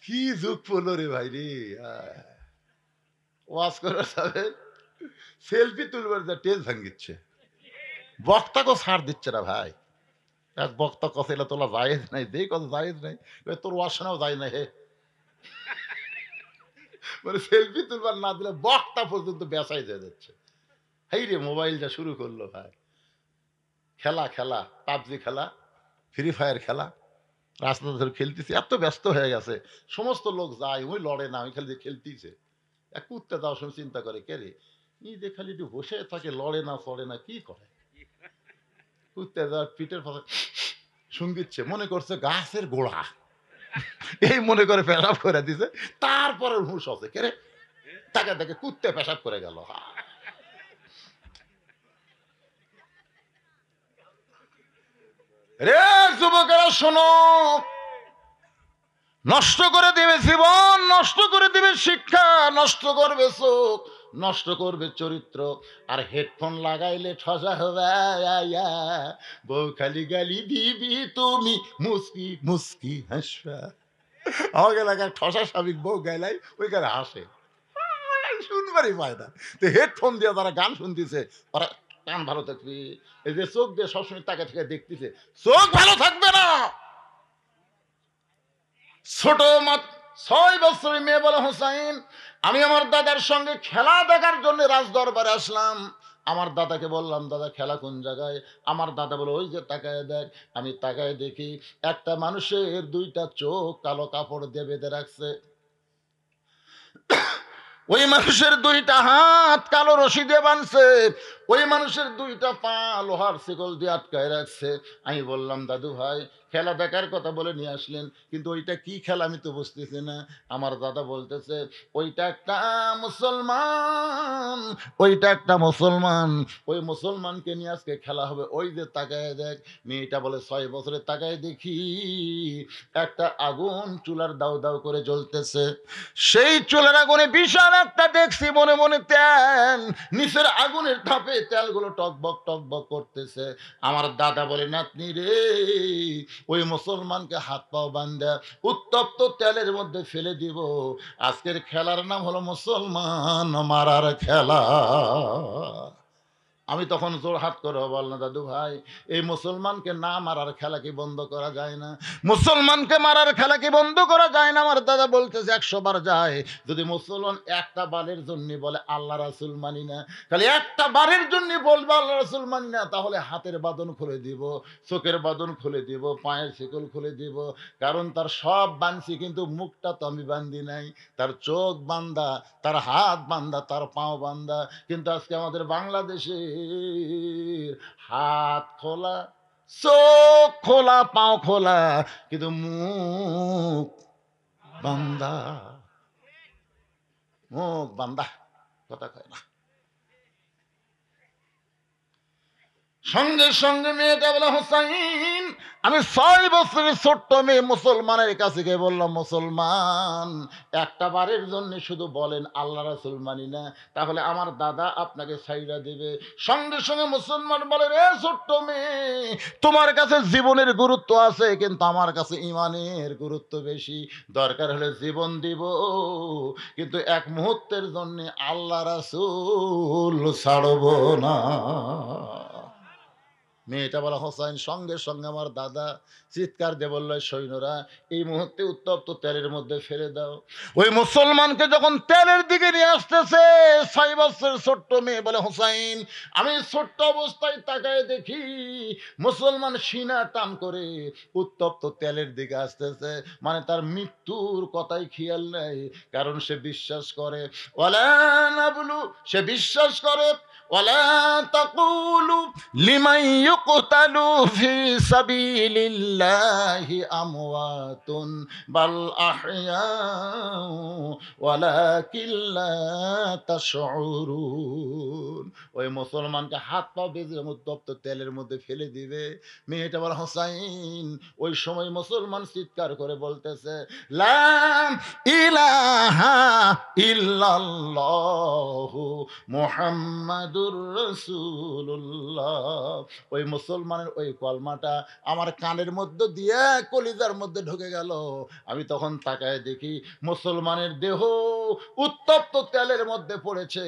কি যুগ পড়লো রে ভাই রে। ওয়াজ করা যাবে, সেলফি তুলবার যা টেজ ভাঙ্গিচ্ছে, বক্তাকে ছাড় দিচ্ছে না ভাই। এক বক্তা কথা তোলা জায়েজ নাই, দেই কথা জায়েজ নাই, তোর ওয়াজ শোনাও যায় না হে। মানে সেলফি তুলবার না দিলে বক্তা পর্যন্ত বেসাই হয়ে যাচ্ছে। হেই রে মোবাইলটা শুরু করলো ভাই, খেলা খেলা, পাবজি খেলা, ফ্রি ফায়ার খেলা, রাস্তা ধরে খেলতেছে, এত ব্যস্ত হয়ে গেছে। সমস্ত লোক যায়, ওই লড়ে না, ওই খালি খেলতেছে। এক কুত্তে যাওয়ার সময় চিন্তা করে, কে রে এই যে খালি একটু বসে থাকে, লড়ে না চড়ে না, কি করে? কুত্তে যাওয়ার পিঠের পাশে শুনদিচ্ছে, মনে করছে গাছের গোড়া, এই মনে করে পেশাব করে দিছে। তারপরে হুঁশ আছে, কে রে? তাকে দেখে কুত্তে পেশাব করে গেল। রে যুবকেরা শোনো, নষ্ট করে দেবে জীবন, নষ্ট করে দেবে শিক্ষা, নষ্ট করবে চোখ, নষ্ট করবে চরিত্র। আর হেডফোন লাগাইলে ঠসা হবে, বউ খালি গালি দিবি তুমি মুস্কি মুস্কি হাসবা। আমাকে এলাকায় ঠসা সাবিক বউ গাইলাই, ওই গায়ে হাসে, শুনবারই পায় না। তো হেডফোন দিয়ে তারা গান শুনতেছে, ওরা কান ভালো থাকবি, এই যে চোখ দিয়ে সবসময় তাকে থেকে দেখতেছে, চোখ ভালো থাকবে না। ছোট 6 বছরের মেয়ে বলে, হোসাইন আমি আমার দাদার সঙ্গে খেলা দেখার জন্য রাজ দরবারে আসলাম। আমার দাদাকে বললাম, দাদা খেলা কোন জায়গায়? আমার দাদা বলে, ওই যে তাকায় দেখ। আমি তাকায় দেখি একটা মানুষের 2টা চোখ কালো কাপড় দিয়ে বেঁধে রাখছে, ওই মানুষের 2টা হাত কালো রশি দিয়ে বাঁধছে, ওই মানুষের 2টা পা লোহার শিকল দিয়ে আটকায় রাখছে। আমি বললাম, দাদু ভাই খেলা দেখার কথা বলে নিয়ে আসলেন, কিন্তু ওইটা কি খেলা আমি তো বুঝতেছি না। আমার দাদা বলতেছে, ওইটা একটা মুসলমান, ওইটা একটা মুসলমান, ওই মুসলমানকে নিয়ে আজকে খেলা হবে। ওই যে তাকায় দেখ। মেয়েটা বলে, 6 বছরে তাকায় দেখি একটা আগুন চুলার দাউ দাউ করে জ্বলতেছে। সেই চুলার আগুনে বিশাল একটা দেখছি, মনে মনে তেল, নিচের আগুনের তাপে তেলগুলো টকবক টকবক করতেছে। আমার দাদা বলে, নাতনি রে, ওই মুসলমানকে হাত পাও বান্ধা উত্তপ্ত তেলের মধ্যে ফেলে দিব। আজকের খেলার নাম হলো মুসলমান মারার খেলা। আমি তখন জোর হাত করে বললাম, দাদু ভাই এই মুসলমানকে না মারার খেলা কি বন্ধ করা যায় না? মুসলমানকে মারার খেলা কি বন্ধ করা যায় না? আমার দাদা বলতেছে, 100 বার যায়। যদি মুসলমান একটা বারের জন্য বলে আল্লাহ রাসূল মানি না, খালি একটা বারের জন্য বলবে আল্লাহ রাসূল মানি না, তাহলে হাতের বাঁধন খুলে দিব, চোখের বাঁধন খুলে দিব, পায়ের শিকল খুলে দিব। কারণ তার সব বাঁধছি, কিন্তু মুখটা তো আমি বান্ধি নাই। তার চোখ বান্ধা, তার হাত বান্ধা, তার পাও বান্ধা। কিন্তু আজকে আমাদের বাংলাদেশে হাত খোলা, চোখ খোলা, পাও খোলা, কিন্তু মুখ বান্ধা, মুখ বান্ধা, কথা কয় না। সঙ্গে সঙ্গে মেয়েটা বলে, হোসাইন আমি 6 বছরের ছোট্ট মেয়ে মুসলমানের কাছে গিয়ে বললাম, মুসলমান একটা বারের জন্য শুধু বলেন আল্লাহ রাসূল মানি না, তাহলে আমার দাদা আপনাকে ছাইড়া দেবে। সঙ্গে সঙ্গে মুসলমান বলে, রে ছোট্ট মেয়ে, তোমার কাছে জীবনের গুরুত্ব আছে, কিন্তু আমার কাছে ইমানের গুরুত্ব বেশি। দরকার হলে জীবন দিব, কিন্তু এক মুহূর্তের জন্য আল্লাহ রাসূল ছাড়ব না। মেয়েটা বলা, হোসাইন সঙ্গে সঙ্গে আমার দাদা চিৎকার দিয়ে বলল, সৈন্যরা এই মুহূর্তে উত্তপ্ত তেলের মধ্যে ফেলে দাও। ওই মুসলমানকে যখন তেলের দিকে নিয়ে আসতেছে, 6 বছরের ছোট্ট মেয়ে বলে, হোসাইন আমি ছোট্ট অবস্থায় তাকায় দেখি মুসলমান সিনা টান করে উত্তপ্ত তেলের দিকে আসতেছে। মানে তার মৃত্যুর কথাই খেয়াল নেই, কারণ সে বিশ্বাস করে ওয়ালা নাবলু, সে বিশ্বাস করে ওয়ালা তাকুলু লিমান ইউকতালু ফি সাবিলিল্লাহি আমওয়াতুন বাল আহইয়াউ ওয়ালাকিন লা তাশউরুন। ওই মুসলমানকে হাত পা বেঁধে উত্তপ্ত তেলের মধ্যে ফেলে দিবে। মেয়েটা বলে, হোসাইন ওই সময় মুসলমান চিৎকার করে বলতেছে, লা ইলাহা ইল্লাল্লাহু মুহাম্মাদুর রাসূলুল্লাহ। ওই মুসলমানের ওই কলমাটা আমার কানের মধ্যে দিয়ে কলিজার মধ্যে ঢুকে গেল। আমি তখন তাকায় দেখি মুসলমানের দেহ উত্তপ্ত তেলের মধ্যে পড়েছে,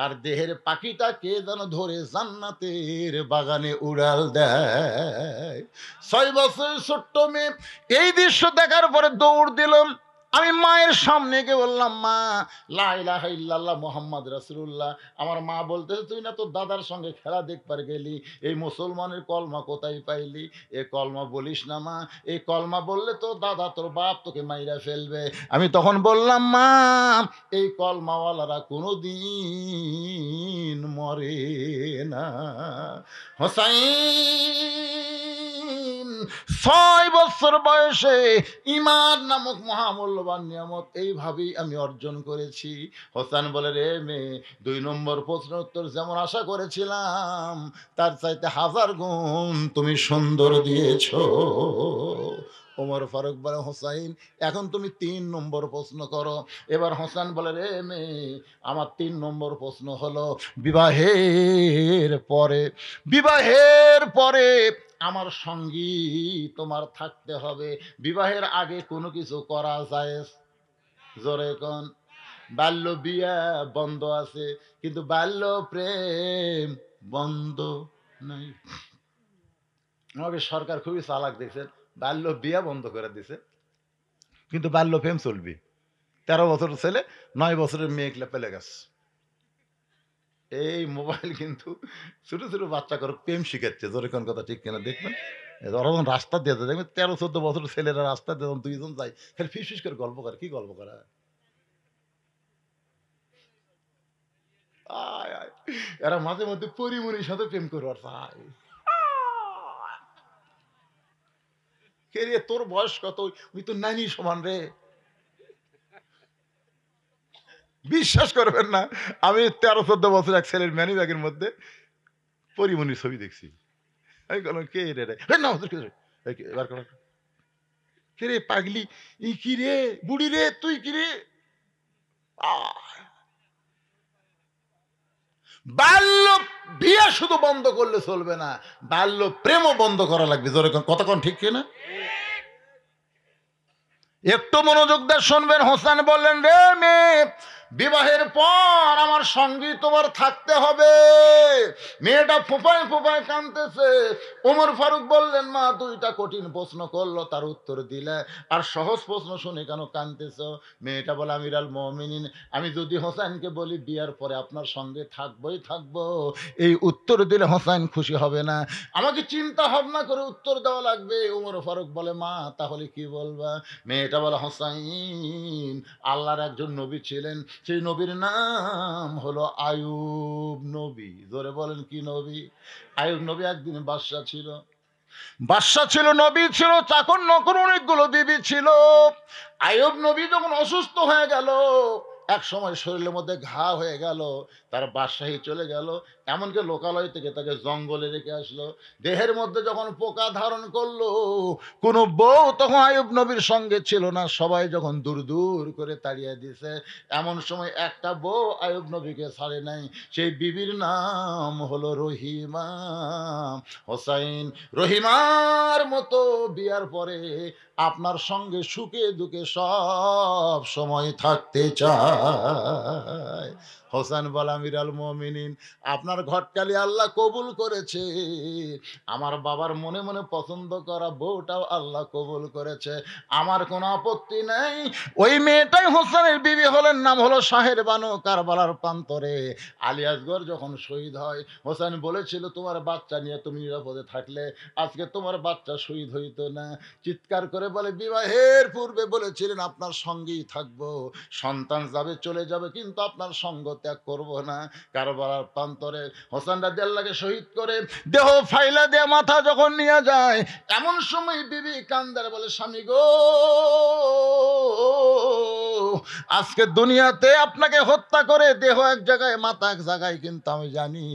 আর দেহের পাখিটা কে যেন ধরে জান্নাতের বাগানে উড়াল দেয়। 6 বছরের ছোট্ট মেয়ে। এই দৃশ্য দেখার পরে দৌড় দিলাম। আমি মায়ের সামনে গিয়ে বললাম, মা লা ইলাহা ইল্লাল্লাহ মুহাম্মদ রাসূলুল্লাহ। আমার মা বলতেছে, তুই না তোর দাদার সঙ্গে খেলা দেখবার গেলি, এই মুসলমানের কলমা কোথায় পাইলি? এ কলমা বলিস না মা, এই কলমা বললে তো দাদা তোর বাপ তোকে মাইরা ফেলবে। আমি তখন বললাম, মা এই কলমাওয়ালারা কোনোদিন মরে না। হোসাইন 6 বছর বয়সে ঈমান নামক মহামূল্যবান নিয়ামত এইভাবেই আমি অর্জন করেছি। হোসেন বলে, রে মেয়ে 2 নম্বর প্রশ্ন উত্তর যেমন আশা করেছিলাম তার চাইতে 1000 গুণ তুমি সুন্দর দিয়েছো। ওমর ফারুক বলে, হোসাইন এখন তুমি 3 নম্বর প্রশ্ন করো। এবার হোসেন বলে, রে মেয়ে আমার 3 নম্বর প্রশ্ন হলো, বিবাহের পরে, বিবাহের পরে আমার সঙ্গী তোমার থাকতে হবে। বিবাহের আগে কোনো কিছু করা যায়? জোরে কোন। বাল্য বিয়া বন্ধ আছে, কিন্তু বাল্য প্রেম বন্ধ নাই। আমাকে সরকার খুবই চালাক দেখছেন, বাল্য বিয়া বন্ধ করে দিছে, কিন্তু বাল্য প্রেম চলবে। 13 বছরের ছেলে 9 বছরের মেয়ে পেলে গেছে। এই মোবাইল কিন্তু ছোট ছোট বাচ্চা করে প্রেম শিখাচ্ছে। জোরে কোন কথা ঠিক কিনা দেখবেন। ওরা যখন রাস্তা দিয়ে যায় দেখবেন 13-14 বছরের ছেলেরা রাস্তা দিয়ে যখন দুইজন যায় খালি ফিস ফিস করে গল্প করে। কি গল্প করা? আয়, আয়। এরা মাঝে মধ্যে পরিমনির সাথে প্রেম করে আর চায়। কে রে তোর বয়স কত? ওই তো নানি সমান রে। বিশ্বাস করবেন না, আমি 13-14 বছর এক ছেলের ম্যানি ব্যাগের মধ্যে পরিমনির ছবি দেখছি। আমি বললাম কে রে রে? না ওদের কে রে? এবার কে রে পাগলি? ই কি রে? বুড়ি রে তুই কি রে? বাল্য বিয়ে শুধু বন্ধ করলে চলবে না, বাল্য প্রেমও বন্ধ করা লাগবে। জোরে কতক্ষণ ঠিক কিনা? একটু মনোযোগ দিয়ে শুনবেন। হোসেন বললেন, রে মেয়ে, বিবাহের পর আমার সঙ্গী তোমার থাকতে হবে। মেয়েটা ফোঁপায় ফোঁপায় কাঁদতেছে। ওমর ফারুক বললেন, মা দুইটা কঠিন প্রশ্ন করলো, তার উত্তর দিলে, আর সহজ প্রশ্ন শুনে কেন কাঁদতেছ? মেয়েটা বলে, আমিরাল মুমিনিন, আমি যদি হোসেনকে বলি বিয়ার পরে আপনার সঙ্গে থাকবোই থাকবো, এই উত্তর দিলে হোসেন খুশি হবে না, আমাকে চিন্তা ভাবনা করে উত্তর দেওয়া লাগবে। ওমর ফারুক বলে, মা তাহলে কি বলবা? মেয়েটা বলে, হোসাইন আল্লাহর একজন নবী ছিলেন, সেই নবীর নাম হলো আয়ুব নবী। জোরে বলেন কি নবী? আয়ুব নবী একদিন বাদশা ছিল। বাদশা ছিল, নবী ছিল, চাকর নকর অনেকগুলো বিবি ছিল। আয়ুব নবী যখন অসুস্থ হয়ে গেল, এক সময় শরীরের মধ্যে ঘা হয়ে গেল, তার বাদশাহী চলে গেল, এমনকি লোকালয় থেকে তাকে জঙ্গলে রেখে আসলো। দেহের মধ্যে যখন পোকা ধারণ করলো, কোনো বউ তখন আয়ুব নবীর সঙ্গে ছিল না, সবাই যখন দূর দূর করে তাড়িয়ে দিছে, এমন সময় একটা বউ আয়ুব নবীকে ছাড়ে নাই, সেই বিবির নাম হলো রহিমা। হোসাইন রহিমার মতো বিয়ার পরে আপনার সঙ্গে সুখে দুঃখে সব সময় থাকতে চায়। হোসেন বল, আমিরাল মুমিনিন, আপনার ঘটকালি আল্লাহ কবুল করেছে, আমার বাবার মনে মনে পছন্দ করা বউটাও আল্লাহ কবুল করেছে, আমার কোনো আপত্তি নেই। ওই মেয়েটাই হোসেনের বিবি হলেন, নাম হলো শাহের বানু, কারবালার প্রান্তরে। আলিয়াসগর যখন শহীদ হয়, হোসেন বলেছিল, তোমার বাচ্চা নিয়ে তুমি নিরাপদে থাকলে আজকে তোমার বাচ্চা শহীদ হইতো না। চিৎকার করে বলে, বিবাহের পূর্বে বলেছিলেন আপনার সঙ্গেই থাকবো, সন্তান যাবে চলে যাবে কিন্তু আপনার সঙ্গ ত্যাগ করবো না। কারবালার প্রান্তরে হোসেন রাদিয়াল্লাহকে শহীদ করে দেহ ফাইলা দিয়ে মাথা যখন নিয়ে যায়, এমন সময় বিবি কান্দার বলে, স্বামী গো, আজকে দুনিয়াতে আপনাকে হত্যা করে দেহ এক জায়গায় মাথা এক জায়গায়, কিন্তু আমি জানি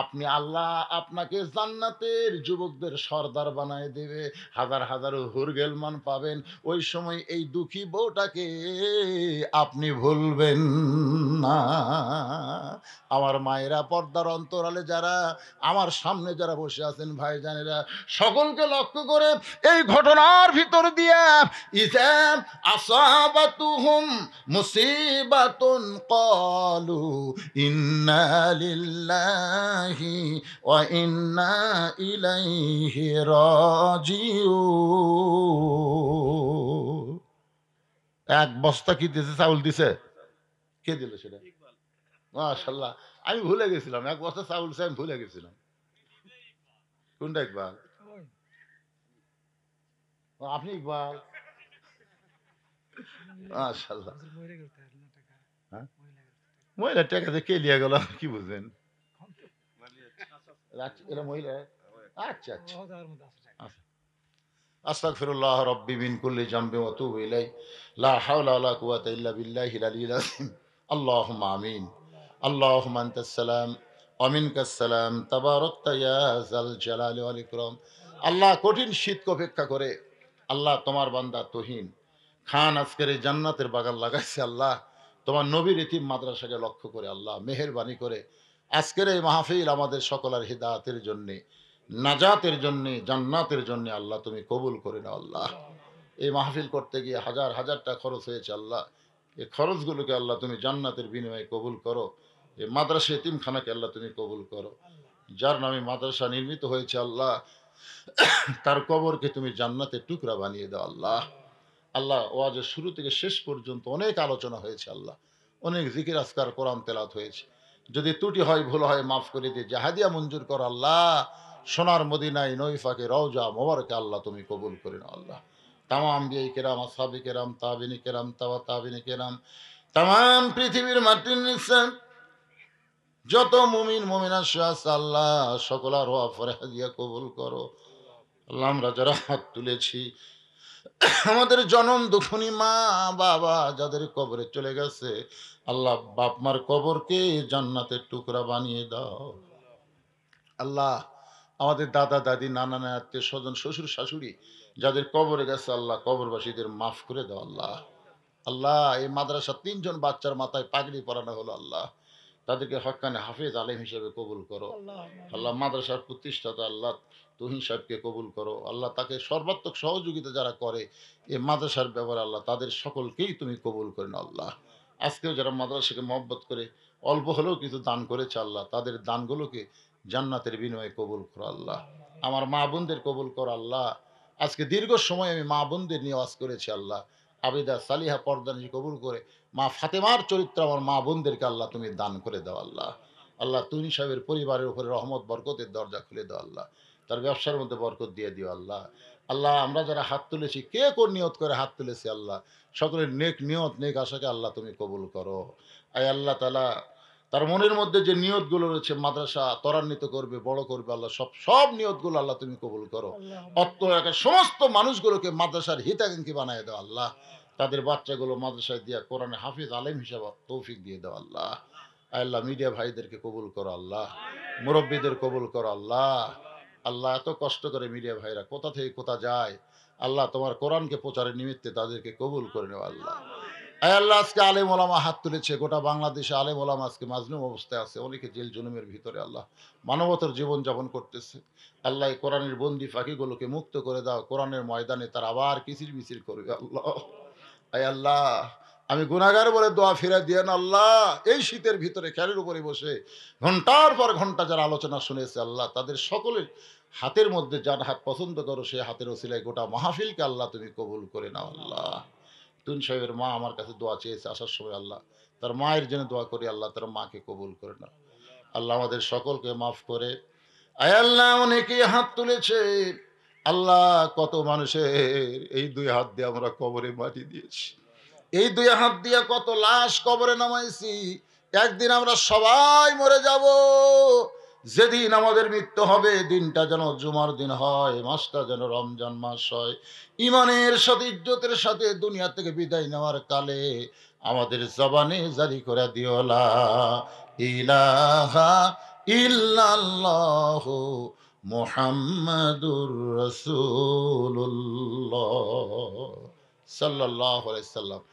আপনি আল্লাহ আপনাকে জান্নাতের যুবকদের সর্দার বানায় দেবে, হাজার হাজার হুরগেলমান পাবেন। ওই সময় এই দুঃখী বউটাকে আপনি ভুলবেন না। আমার মায়েরা, পর্দার অন্তরালে যারা, আমার সামনে যারা বসে আছেন ভাইজানেরা, সকলকে লক্ষ্য করে এই ঘটনার ভিতর দিয়ে, ইযা আসাবাতুহুম মুসিবাতুন ক্বালু ইন্না লিল্লাহি ওয়া ইন্না ইলাইহি রাজিউন। এক বস্তা কি দিয়েছে? চাউল দিছে? কে দিল সেটা? মাশাআল্লাহ, আমি ভুলে গেছিলাম, এক বস্তা চাউল চাই, আমি ভুলে গেছিলাম। কোনটা ইকবাল? ও, আপনি ইকবাল? মাশাআল্লাহ। হ্যাঁ, মহিলা টাকা দিয়ে কে লিয়ে গেল কি বুঝেন? এরা মহিলা? আচ্ছা আচ্ছা আচ্ছা। আস্তাগফিরুল্লাহ রাব্বি মিন কুল্লি জামবি ওয়া আতুবু ইলাইহি, লা হাওলা ওয়া লা কুওয়াতা ইল্লা বিল্লাহিল আলিয়্যিল আযীম। আল্লাহুম্মা আমিন। আল্লাহুম্মা আনতাস সালাম ওয়া মিনকাস সালাম, তাবারাকতা ইয়া যাল জালালি ওয়াল ইকরাম। আল্লাহ, কঠিন শীতকে অপেক্ষা করে আল্লাহ তোমার বান্দা তুহিন খান আজকের এই জান্নাতের বাগান লাগাইছে। আল্লাহ, তোমার নবীর ইতিম মাদ্রাসাকে লক্ষ্য করে আল্লাহ মেহেরবানি করে আজকের এই মাহফিল আমাদের সকলের হিদায়াতের জন্যে, নাজাতের জন্যে, জান্নাতের জন্যে আল্লাহ তুমি কবুল করে নাও। আল্লাহ, এই মাহফিল করতে গিয়ে হাজার হাজার টাকা খরচ হয়েছে আল্লাহ, এই খরচগুলোকে আল্লাহ তুমি জান্নাতের বিনিময়ে কবুল করো। এই মাদ্রাসা এতিমখানাকে আল্লাহ তুমি কবুল করো। যার নামে মাদ্রাসা নির্মিত হয়েছে আল্লাহ, তার কবরকে তুমি জান্নাতের টুকরা বানিয়ে দাও। আল্লাহ, আল্লাহ ওয়াজের শুরু থেকে শেষ পর্যন্ত অনেক আলোচনা হয়েছে আল্লাহ, অনেক জিকির আজকার কোরআন তেলাওয়াত হয়েছে। যদি ত্রুটি হয় ভুল হয় মাফ করে দিয়ে জাহাদিয়া মঞ্জুর কর আল্লাহ। সোনার মদিনায় নৈফাকে রওজা মোবারকে আল্লাহ তুমি কবুল করে নাও আল্লাহ। তামাম বিয়ে কেরাম, আসহাবে কেরাম, তাবিনী কেরাম, তাবিনী কেরাম, তাম পৃথিবীর মাটির নিচে যত মুমিন মুমিনা আছে আল্লাহ সকলার ওয়া ফরহাদিয়া কবুল করো আল্লাহ। আমরা যারা হাত তুলেছি, আমাদের জনম দুঃখনী মা বাবা যাদের কবরে চলে গেছে আল্লাহ, বাপ মার কবরকে জান্নাতের টুকরা বানিয়ে দাও আল্লাহ। আমাদের দাদা দাদি নানা নানা আত্মীয় স্বজন শ্বশুর শাশুড়ি যাদের কবরে গেছে আল্লাহ, কবরবাসীদের মাফ করে দাও আল্লাহ। আল্লাহ এই মাদ্রাসা 3 জন বাচ্চার মাথায় পাগড়ি পরানো হলো আল্লাহ, তাদেরকে হক্কানে হাফেজ আলেম হিসেবে কবুল করো আল্লাহ। মাদ্রাসার প্রতিষ্ঠাতা আল্লাহ তুহিন সাহেবকে কবুল করো আল্লাহ। তাকে সর্বাত্মক সহযোগিতা যারা করে এই মাদ্রাসার ব্যাপারে আল্লাহ, তাদের সকলকেই তুমি কবুল করে নাও আল্লাহ। আজকেও যারা মাদ্রাসাকে মহব্বত করে অল্প হলেও কিছু দান করেছে আল্লাহ, তাদের দানগুলোকে জান্নাতের বিনিময়ে কবুল করো আল্লাহ। আমার মা বোনদের কবুল করো আল্লাহ। আজকে দীর্ঘ সময় আমি মা বোনদের নিয়ে ওয়াজ করেছি আল্লাহ। আবিদা সালিহা পর্দানি কবুল করে মা ফাতেমার চরিত্র আমার মা বোনদেরকে আল্লাহ তুমি দান করে দাও আল্লাহ। আল্লাহ তুহিন সাহেবের পরিবারের উপরে রহমত বরকতের দরজা খুলে দাও আল্লাহ, তার ব্যবসার মধ্যে বরকত দিয়ে দিও আল্লাহ। আল্লাহ আমরা যারা হাত তুলেছি, কে কোন নিয়ত করে হাত তুলেছি আল্লাহ, সকলের নেক নিয়ত নেক আশাকে আল্লাহ তুমি কবুল করো। আয় আল্লাহ তাআলা তার মনের মধ্যে যে নিয়তগুলো রয়েছে মাদ্রাসা ত্বরান্বিত করবে, বড় করবে আল্লাহ, সব সব নিয়তগুলো আল্লাহ তুমি কবুল করো। অত্র এলাকার সমস্ত মানুষগুলোকে মাদ্রাসার হিতাকাঙ্ক্ষী বানায় দাও আল্লাহ। তাদের বাচ্চাগুলো মাদ্রাসায় দিয়া কোরআনে হাফিজ আলেম হিসাবে তৌফিক দিয়ে দাও আল্লাহ। আল্লাহ মিডিয়া ভাইদেরকে কবুল করো আল্লাহ, মুরব্বীদের কবুল করো আল্লাহ। আল্লাহ এত কষ্ট করে মিডিয়া ভাইরা কোথা থেকে কোথা যায় আল্লাহ, তোমার কোরআনকে প্রচারের নিমিত্তে তাদেরকে কবুল করে নেও আল্লাহ। আয় আল্লাহ আজকে আলেম ওলামা হাত তুলেছে, গোটা বাংলাদেশে আলেম ওলামা আজকে মাজলুম অবস্থায় আছে, অনেকে জেল জুলুমের ভিতরে আল্লাহ মানবতার জীবন যাপন করতেছে আল্লাহ। এই কোরআনের বন্দি ফাঁকিগুলোকে মুক্ত করে দাও, কোরআনের ময়দানে তার আবার কিচির মিচির করবে আল্লাহ। আয় আল্লাহ আমি গুনাহগার বলে দোয়া ফিরে দিয়েন আল্লাহ। এই শীতের ভিতরে খেরের উপরে বসে ঘন্টার পর ঘন্টা যারা আলোচনা শুনেছে আল্লাহ, তাদের সকলের হাতের মধ্যে যার হাত পছন্দ করো সে হাতের ওসিলায় গোটা মাহফিলকে আল্লাহ তুমি কবুল করে নাও আল্লাহ। তুন সাহেবের মা আমার কাছে দোয়া চেয়েছে আসার সময় আল্লাহ, তার মায়ের জন্য দোয়া করি আল্লাহ, তার মাকে কবুল করে নাও আল্লাহ। আমাদের সকলকে মাফ করে আয় আল্লাহ। অনেকেই হাত তুলেছে আল্লাহ, কত মানুষের এই 2 হাত দিয়ে আমরা কবরে মাটি দিয়েছি, এই 2 হাত দিয়ে কত লাশ কবরে নামাইছি। একদিন আমরা সবাই মরে যাব, যেদিন আমাদের মৃত্যু হবে দিনটা যেন জুমার দিন হয়, মাসটা যেন রমজান মাস হয়। ইমানের সাথে ইজ্জতের সাথে দুনিয়া থেকে বিদায় নেওয়ার কালে আমাদের জবানে জারি করে দিও লা ইলাহা ইল্লাল্লাহু মুহাম্মাদুর রাসূলুল্লাহ সাল্লাল্লাহু আলাইহি সাল্লাম।